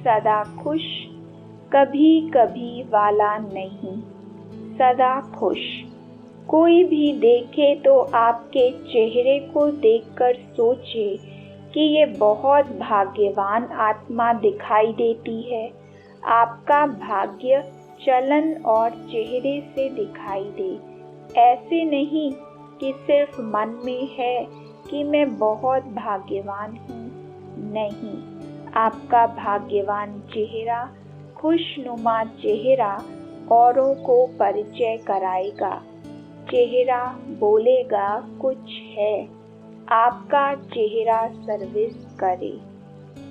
सदा खुश, कभी कभी वाला नहीं, सदा खुश। कोई भी देखे तो आपके चेहरे को देखकर सोचे कि ये बहुत भाग्यवान आत्मा दिखाई देती है। आपका भाग्य चलन और चेहरे से दिखाई दे। ऐसे नहीं कि सिर्फ मन में है कि मैं बहुत भाग्यवान हूँ। नहीं, आपका भाग्यवान चेहरा, खुशनुमा चेहरा औरों को परिचय कराएगा। चेहरा बोलेगा कुछ है, आपका चेहरा सर्विस करे।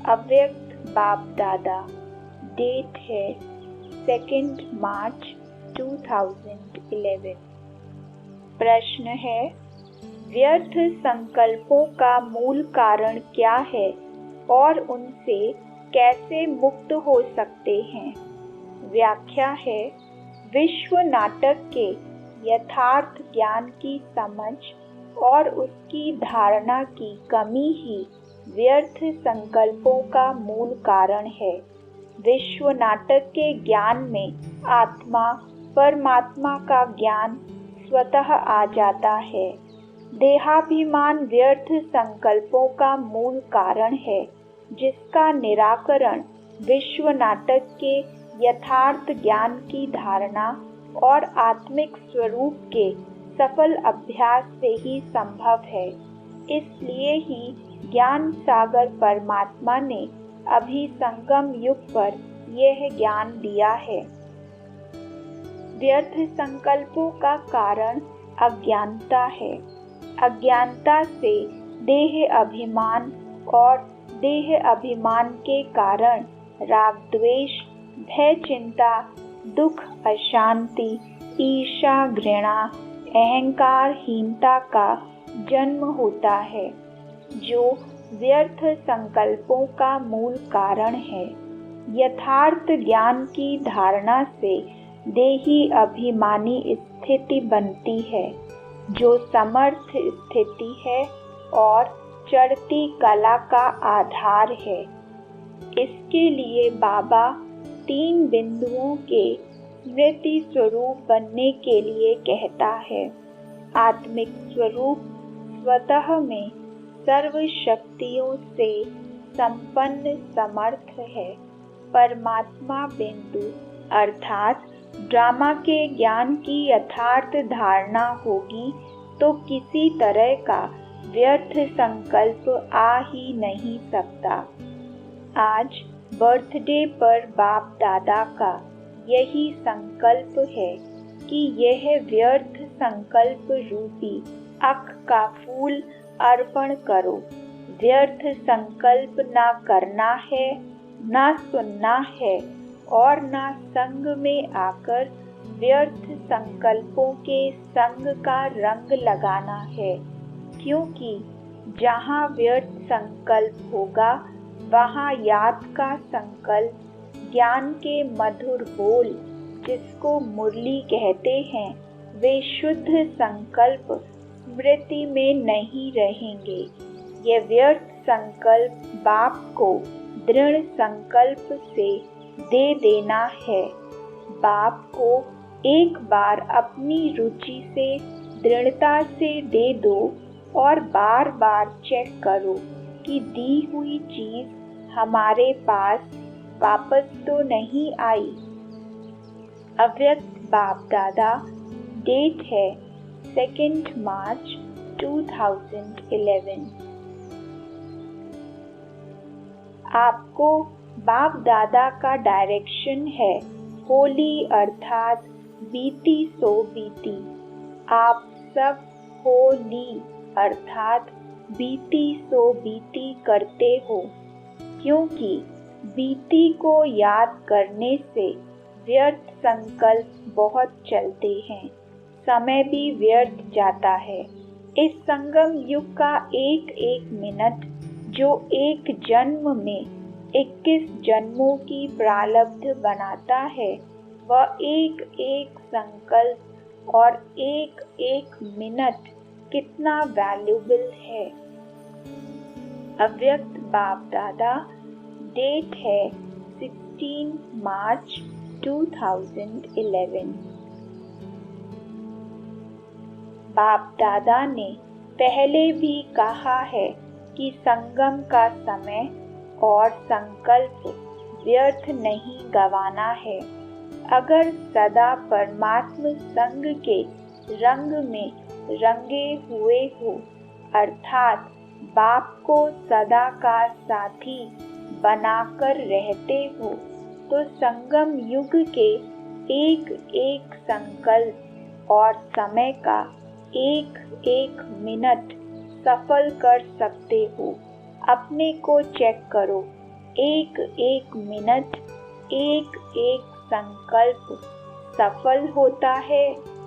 अव्यक्त बाप दादा, डेट है 2 मार्च 2011। प्रश्न है, व्यर्थ संकल्पों का मूल कारण क्या है और उनसे कैसे मुक्त हो सकते हैं? व्याख्या है, विश्व नाटक के यथार्थ ज्ञान की समझ और उसकी धारणा की कमी ही व्यर्थ संकल्पों का मूल कारण है। विश्व नाटक के ज्ञान में आत्मा परमात्मा का ज्ञान स्वतः आ जाता है। देहाभिमान व्यर्थ संकल्पों का मूल कारण है, जिसका निराकरण विश्व नाटक के यथार्थ ज्ञान की धारणा और आत्मिक स्वरूप के सफल अभ्यास से ही संभव है। इसलिए ही ज्ञान सागर परमात्मा ने अभी संगम युग पर यह ज्ञान दिया है। व्यर्थ संकल्पों का कारण अज्ञानता है। अज्ञानता से देह अभिमान और देह अभिमान के कारण राग द्वेष, भय चिंता, दुख अशांति, ईर्ष्या घृणा, अहंकार हीनता का जन्म होता है, जो व्यर्थ संकल्पों का मूल कारण है। यथार्थ ज्ञान की धारणा से देही अभिमानी स्थिति बनती है, जो समर्थ स्थिति है और चढ़ती कला का आधार है। इसके लिए बाबा 3 बिंदुओं के स्मृति स्वरूप बनने के लिए कहता है। आत्मिक स्वरूप, स्वतः में सर्व शक्तियों से संपन्न समर्थ है। परमात्मा बिंदु अर्थात ड्रामा के ज्ञान की यथार्थ धारणा होगी तो किसी तरह का व्यर्थ संकल्प आ ही नहीं सकता। आज बर्थडे पर बाप दादा का यही संकल्प है कि यह व्यर्थ संकल्प रूपी अख का फूल अर्पण करो। व्यर्थ संकल्प ना करना है, ना सुनना है और ना संग में आकर व्यर्थ संकल्पों के संग का रंग लगाना है, क्योंकि जहाँ व्यर्थ संकल्प होगा वहाँ याद का संकल्प, ज्ञान के मधुर बोल जिसको मुरली कहते हैं, वे शुद्ध संकल्प स्मृति में नहीं रहेंगे। ये व्यर्थ संकल्प बाप को दृढ़ संकल्प से दे देना है। बाप को एक बार अपनी रुचि से दृढ़ता से दे दो और बार बार चेक करो कि दी हुई चीज हमारे पास वापस तो नहीं आई। अव्यक्त बाप दादा, डेट है 2 मार्च 2011। आपको बाप दादा का डायरेक्शन है होली अर्थात बीती सो बीती। आप सब होली अर्थात बीती सो बीती करते हो, क्योंकि बीती को याद करने से व्यर्थ संकल्प बहुत चलते हैं, समय भी व्यर्थ जाता है। इस संगम युग का एक एक मिनट जो एक जन्म में 21 जन्मों की प्रारब्ध बनाता है, वह एक एक संकल्प और एक एक मिनट कितना वैल्यूबल है। अव्यक्त बाप दादा, डेट है 16 मार्च 2011। बाप दादा ने पहले भी कहा है कि संगम का समय और संकल्प व्यर्थ नहीं गंवाना है। अगर सदा परमात्म संग के रंग में रंगे हुए हो, अर्थात बाप को सदा का साथी बनाकर रहते हो, तो संगम युग के एक एक संकल्प और समय का एक एक मिनट सफल कर सकते हो। अपने को चेक करो, एक एक मिनट, एक एक संकल्प सफल होता है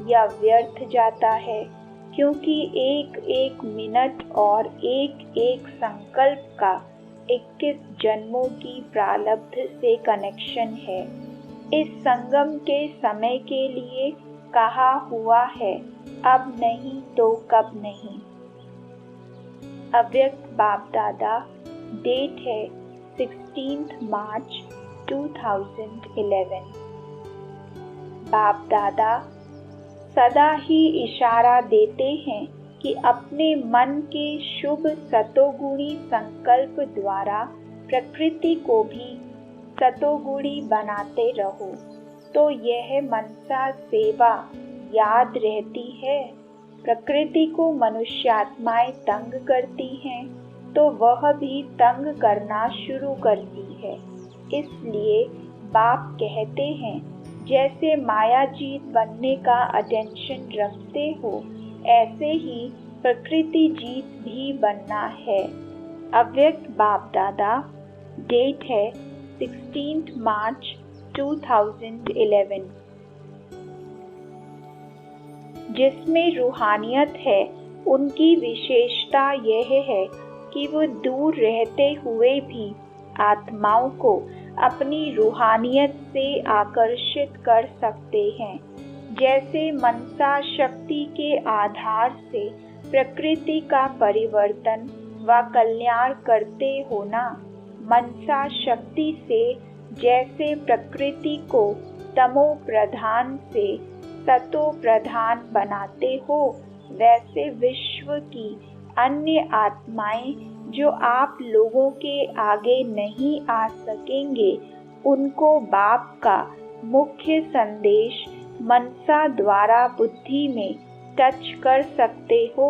या व्यर्थ जाता है, क्योंकि एक एक मिनट और एक एक संकल्प का 21 जन्मों की प्रारब्ध से कनेक्शन है। इस संगम के समय के लिए कहा हुआ है, अब नहीं तो कब नहीं। अव्यक्त बाप दादा, डेट है 16 मार्च 2011। बाप दादा सदा ही इशारा देते हैं कि अपने मन के शुभ सतोगुणी संकल्प द्वारा प्रकृति को भी सतोगुणी बनाते रहो, तो यह मनसा सेवा याद रहती है। प्रकृति को मनुष्यात्माएं तंग करती हैं, तो वह भी तंग करना शुरू करती है। इसलिए बाप कहते हैं, जैसे मायाजीत बनने का अटेंशन रखते हो, ऐसे ही प्रकृति जीत भी बनना है। अव्यक्त बाप दादा, डेट है 16 मार्च 2011। जिसमें रूहानियत है, उनकी विशेषता यह है कि वो दूर रहते हुए भी आत्माओं को अपनी रूहानियत से आकर्षित कर सकते हैं। जैसे मनसा शक्ति के आधार से प्रकृति का परिवर्तन व कल्याण करते हो ना, मनसा शक्ति से जैसे प्रकृति को तमो प्रधान से सतो प्रधान बनाते हो, वैसे विश्व की अन्य आत्माएं जो आप लोगों के आगे नहीं आ सकेंगे, उनको बाप का मुख्य संदेश मनसा द्वारा बुद्धि में टच कर सकते हो।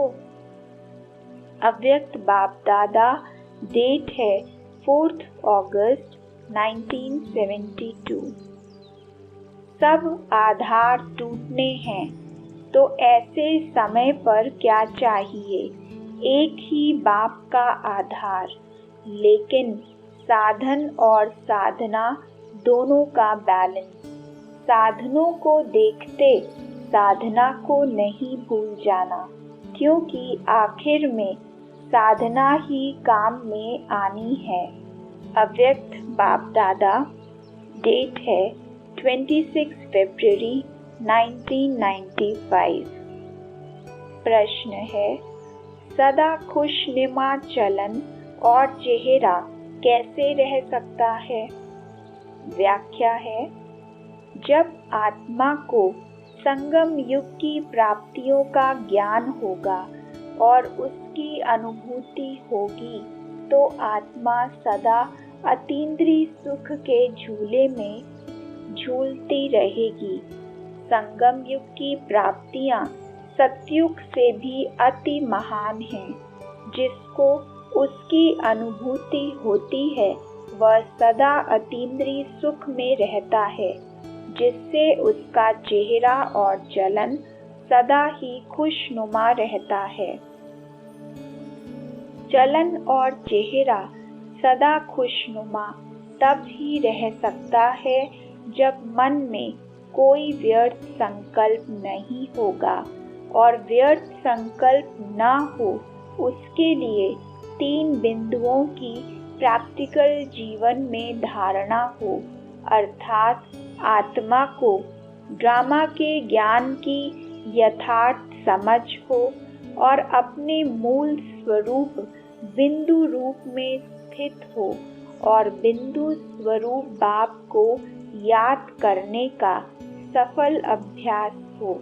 अव्यक्त बाप दादा, डेट है 4 अगस्त 1972। सब आधार टूटने हैं, तो ऐसे समय पर क्या चाहिए? एक ही बाप का आधार, लेकिन साधन और साधना दोनों का बैलेंस। साधनों को देखते साधना को नहीं भूल जाना, क्योंकि आखिर में साधना ही काम में आनी है। अव्यक्त बाप दादा, डेट है 26 फरवरी 1995। प्रश्न है, सदा खुशनुमा चलन और चेहरा कैसे रह सकता है? व्याख्या है, जब आत्मा को संगम युग की प्राप्तियों का ज्ञान होगा और उसकी अनुभूति होगी, तो आत्मा सदा अतीन्द्रिय सुख के झूले में झूलती रहेगी। संगम युग की प्राप्तियां सतयुग से भी अति महान हैं। जिसको उसकी अनुभूति होती है, वह सदा अतीन्द्रिय सुख में रहता है, जिससे उसका चेहरा और चलन सदा ही खुशनुमा रहता है। चलन और चेहरा सदा खुशनुमा तब ही रह सकता है जब मन में कोई व्यर्थ संकल्प नहीं होगा, और व्यर्थ संकल्प न हो उसके लिए 3 बिंदुओं की प्रैक्टिकल जीवन में धारणा हो, अर्थात आत्मा को ड्रामा के ज्ञान की यथार्थ समझ हो और अपने मूल स्वरूप बिंदु रूप में स्थित हो, और बिंदु स्वरूप बाप को याद करने का सफल अभ्यास हो।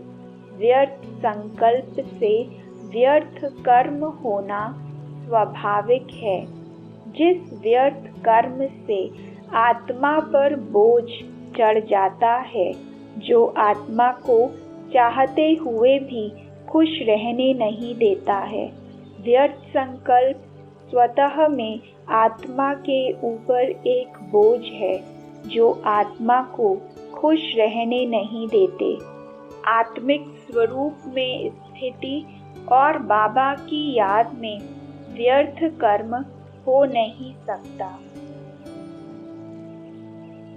व्यर्थ संकल्प से व्यर्थ कर्म होना स्वाभाविक है। जिस व्यर्थ कर्म से आत्मा पर बोझ चढ़ जाता है, जो आत्मा को चाहते हुए भी खुश रहने नहीं देता है। व्यर्थ संकल्प स्वतः में आत्मा के ऊपर एक बोझ है, जो आत्मा को खुश रहने नहीं देते। आत्मिक स्वरूप में स्थिति और बाबा की याद में व्यर्थ कर्म हो नहीं सकता।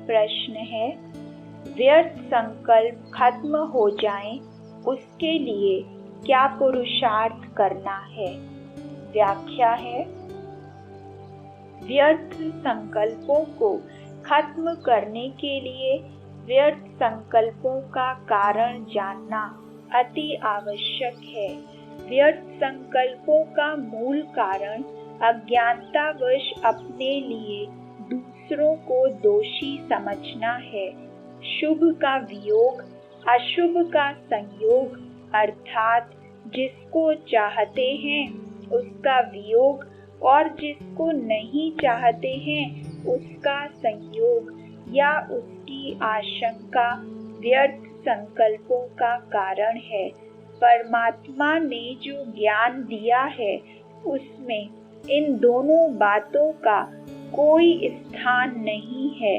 प्रश्न है, व्यर्थ संकल्प खत्म हो जाएं, उसके लिए क्या पुरुषार्थ करना है? व्याख्या है, व्यर्थ संकल्पों को खत्म करने के लिए व्यर्थ संकल्पों का कारण जानना अति आवश्यक है। व्यर्थ संकल्पों का मूल कारण अज्ञानतावश अपने लिए दूसरों को दोषी समझना है। शुभ का वियोग, अशुभ का संयोग, अर्थात जिसको चाहते हैं उसका वियोग और जिसको नहीं चाहते हैं उसका संयोग या उसकी आशंका व्यर्थ संकल्पों का कारण है। परमात्मा ने जो ज्ञान दिया है उसमें इन दोनों बातों का कोई स्थान नहीं है,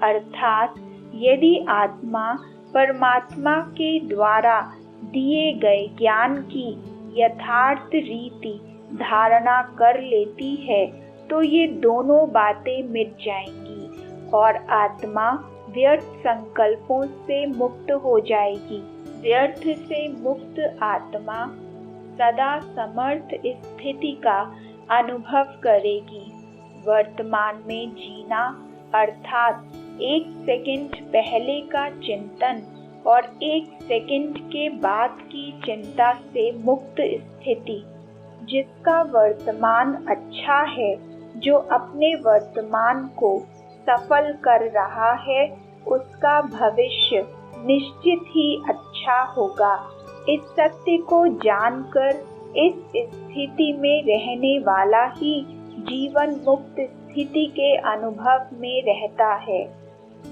अर्थात यदि आत्मा परमात्मा के द्वारा दिए गए ज्ञान की यथार्थ रीति धारणा कर लेती है तो ये दोनों बातें मिट जाएंगी और आत्मा व्यर्थ संकल्पों से मुक्त हो जाएगी। व्यर्थ से मुक्त आत्मा सदा समर्थ स्थिति का अनुभव करेगी। वर्तमान में जीना अर्थात 1 सेकंड पहले का चिंतन और 1 सेकंड के बाद की चिंता से मुक्त स्थिति। जिसका वर्तमान अच्छा है, जो अपने वर्तमान को सफल कर रहा है, उसका भविष्य निश्चित ही अच्छा होगा। इस सत्य को जानकर इस स्थिति में रहने वाला ही जीवन मुक्त स्थिति के अनुभव में रहता है।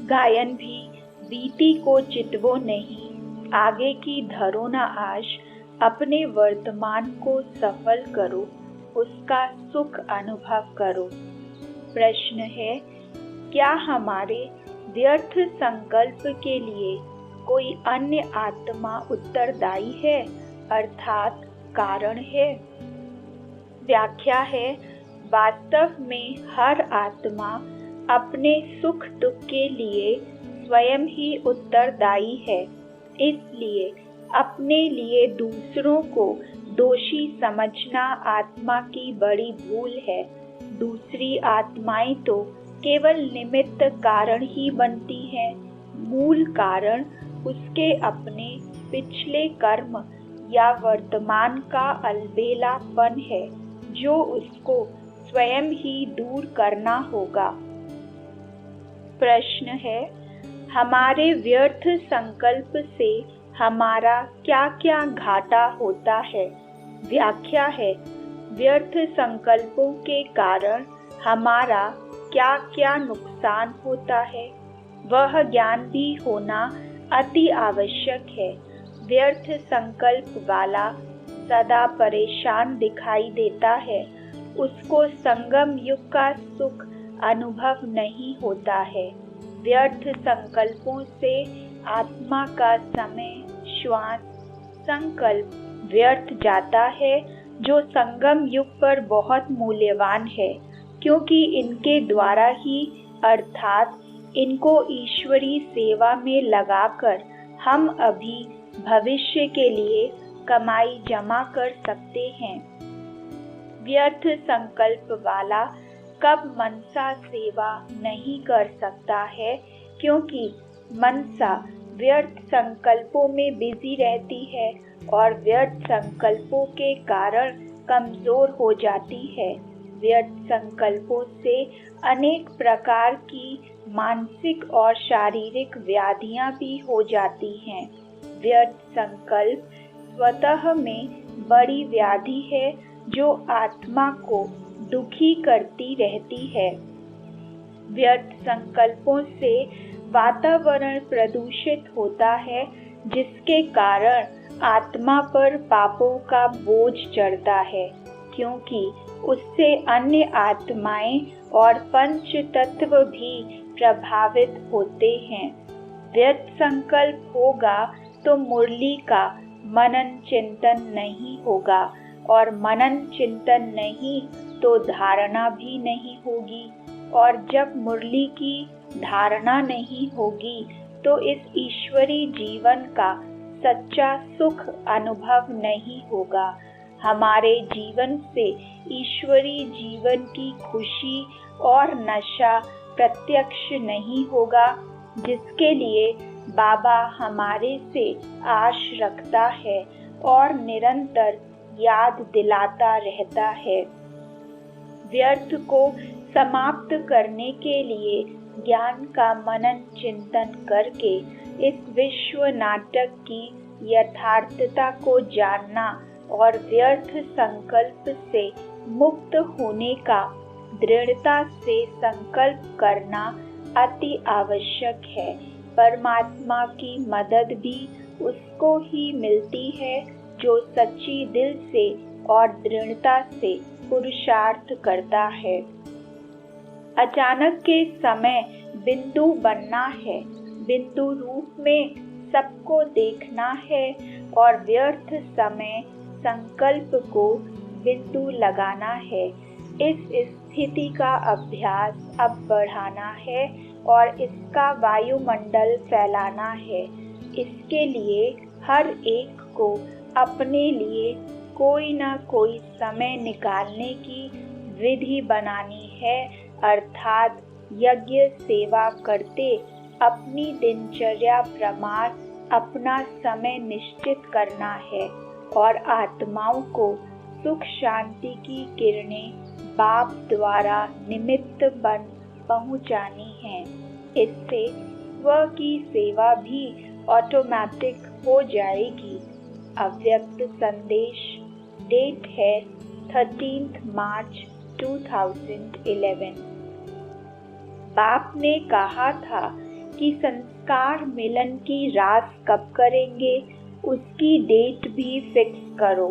गायन भी बीती को चितवो नहीं, आगे की धरो न आश, अपने वर्तमान को सफल करो, उसका सुख अनुभव करो। प्रश्न है, क्या हमारे व्यर्थ संकल्प के लिए कोई अन्य आत्मा उत्तरदायी है, अर्थात कारण है? व्याख्या है, वास्तव में हर आत्मा अपने सुख दुख के लिए स्वयं ही उत्तरदायी है। इसलिए अपने लिए दूसरों को दोषी समझना आत्मा की बड़ी भूल है। दूसरी आत्माएं तो केवल निमित्त कारण ही बनती हैं। मूल कारण उसके अपने पिछले कर्म या वर्तमान का अलबेलापन है, जो उसको स्वयं ही दूर करना होगा। प्रश्न है, हमारे व्यर्थ संकल्प से हमारा क्या क्या घाटा होता है? व्याख्या है, व्यर्थ संकल्पों के कारण हमारा क्या क्या नुकसान होता है, वह ज्ञान भी होना अति आवश्यक है। व्यर्थ संकल्प वाला सदा परेशान दिखाई देता है, उसको संगम युग का सुख अनुभव नहीं होता है। व्यर्थ संकल्पों से आत्मा का समय, श्वास, संकल्प व्यर्थ जाता है, जो संगम युग पर बहुत मूल्यवान है, क्योंकि इनके द्वारा ही अर्थात इनको ईश्वरी सेवा में लगाकर हम अभी भविष्य के लिए कमाई जमा कर सकते हैं। व्यर्थ संकल्प वाला कब मनसा सेवा नहीं कर सकता है, क्योंकि मनसा व्यर्थ संकल्पों में बिजी रहती है और व्यर्थ संकल्पों के कारण कमजोर हो जाती है। व्यर्थ संकल्पों से अनेक प्रकार की मानसिक और शारीरिक व्याधियां भी हो जाती हैं। व्यर्थ संकल्प स्वतः में बड़ी व्याधि है, जो आत्मा को दुखी करती रहती है। व्यर्थ संकल्पों से वातावरण प्रदूषित होता है, जिसके कारण आत्मा पर पापों का बोझ चढ़ता है, क्योंकि उससे अन्य आत्माएं और पंच तत्व भी प्रभावित होते हैं। व्यर्थ संकल्प होगा तो मुरली का मनन चिंतन नहीं होगा, और मनन चिंतन नहीं तो धारणा भी नहीं होगी, और जब मुरली की धारणा नहीं होगी तो इस ईश्वरी जीवन का सच्चा सुख अनुभव नहीं होगा। हमारे जीवन से ईश्वरी जीवन की खुशी और नशा प्रत्यक्ष नहीं होगा, जिसके लिए बाबा हमारे से आश रखता है और निरंतर याद दिलाता रहता है। व्यर्थ को समाप्त करने के लिए ज्ञान का मनन चिंतन करके इस विश्व नाटक की यथार्थता को जानना और व्यर्थ संकल्प से मुक्त होने का दृढ़ता से संकल्प करना अति आवश्यक है। परमात्मा की मदद भी उसको ही मिलती है, जो सच्ची दिल से और दृढ़ता से पुरुषार्थ करता है। अचानक के समय बिंदु बनना है, बिंदु रूप में सबको देखना है, और व्यर्थ समय संकल्प को बिंदु लगाना है। इस स्थिति का अभ्यास अब बढ़ाना है और इसका वायुमंडल फैलाना है। इसके लिए हर एक को अपने लिए कोई न कोई समय निकालने की विधि बनानी है, अर्थात यज्ञ सेवा करते अपनी दिनचर्या प्रमाण अपना समय निश्चित करना है और आत्माओं को सुख शांति की किरणें बाप द्वारा निमित्त बन पहुंचानी है। इससे स्व की सेवा भी ऑटोमेटिक हो जाएगी। अव्यक्त संदेश डेट है 13 मार्च 2011। बाप ने कहा था कि संस्कार मिलन की रास कब करेंगे, उसकी डेट भी फिक्स करो।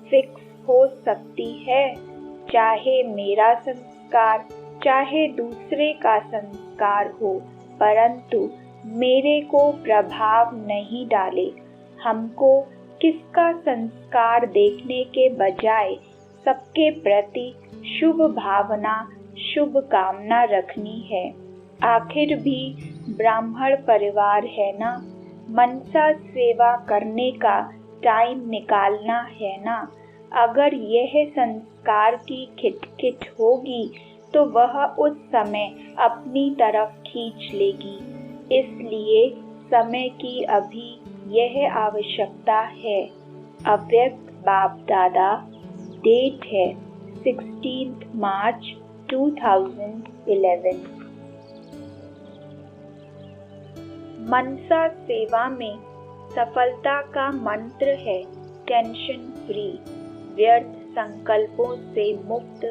फिक्स हो सकती है, चाहे मेरा संस्कार चाहे दूसरे का संस्कार हो, परंतु मेरे को प्रभाव नहीं डाले। हमको किसका संस्कार देखने के बजाय सबके प्रति शुभ भावना, शुभ कामना रखनी है। आखिर भी ब्राह्मण परिवार है ना, मनसा सेवा करने का टाइम निकालना है ना। अगर यह संस्कार की खिटखिट होगी तो वह उस समय अपनी तरफ खींच लेगी। इसलिए समय की अभी यह आवश्यकता है। अव्यक्त बाप दादा, डेट है 16 मार्च 2011। मनसा सेवा में सफलता का मंत्र है टेंशन फ्री, व्यर्थ संकल्पों से मुक्त,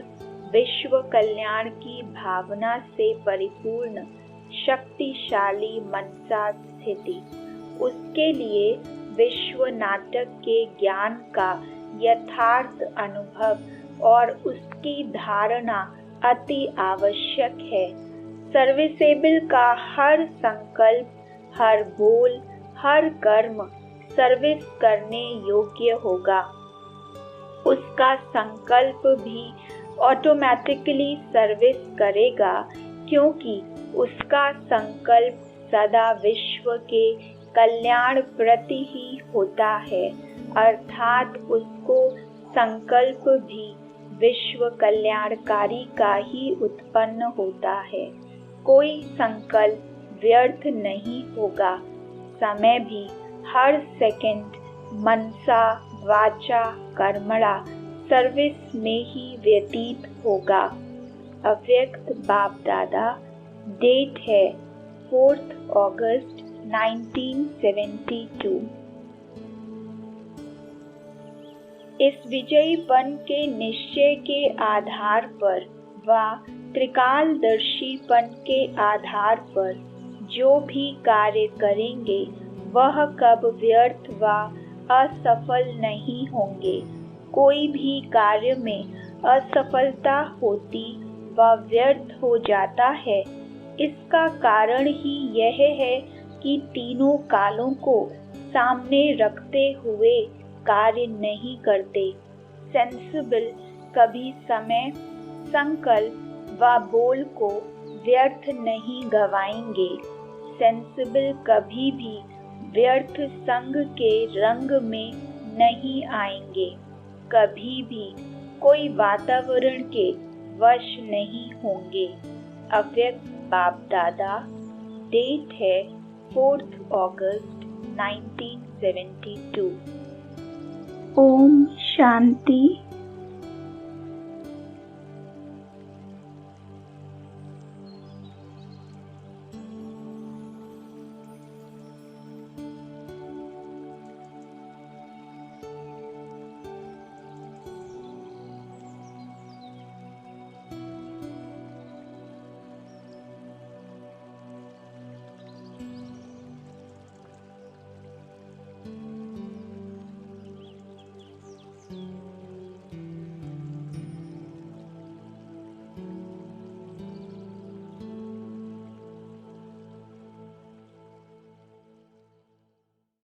विश्व कल्याण की भावना से परिपूर्ण, शक्तिशाली मनसा स्थिति। उसके लिए विश्व नाटक के ज्ञान का यथार्थ अनुभव और उसकी धारणा अति आवश्यक है। सर्विसेबल का हर संकल्प, हर बोल, हर कर्म सर्विस करने योग्य होगा। उसका संकल्प भी ऑटोमेटिकली सर्विस करेगा, क्योंकि उसका संकल्प सदा विश्व के कल्याण प्रति ही होता है। अर्थात उसको संकल्प भी विश्व कल्याणकारी का ही उत्पन्न होता है। कोई संकल्प व्यर्थ नहीं होगा। समय भी हर सेकंड मनसा वाचा कर्मणा सर्विस में ही व्यतीत होगा। अव्यक्त बाप दादा, डेट है 4 अगस्त 1972। इस विजयीपन के निश्चय के आधार पर व त्रिकालदर्शीपन के आधार पर जो भी कार्य करेंगे वह कब व्यर्थ व असफल नहीं होंगे। कोई भी कार्य में असफलता होती व व्यर्थ हो जाता है, इसका कारण ही यह है कि तीनों कालों को सामने रखते हुए कार्य नहीं करते। सेंसिबल कभी समय, संकल्प व बोल को व्यर्थ नहीं गवाएंगे। सेंसिबल कभी भी व्यर्थ संग के रंग में नहीं आएंगे। कभी भी कोई वातावरण के वश नहीं होंगे। अव्यक्त बाप दादा, डेट है 4 अगस्त 1972। ओम शांति।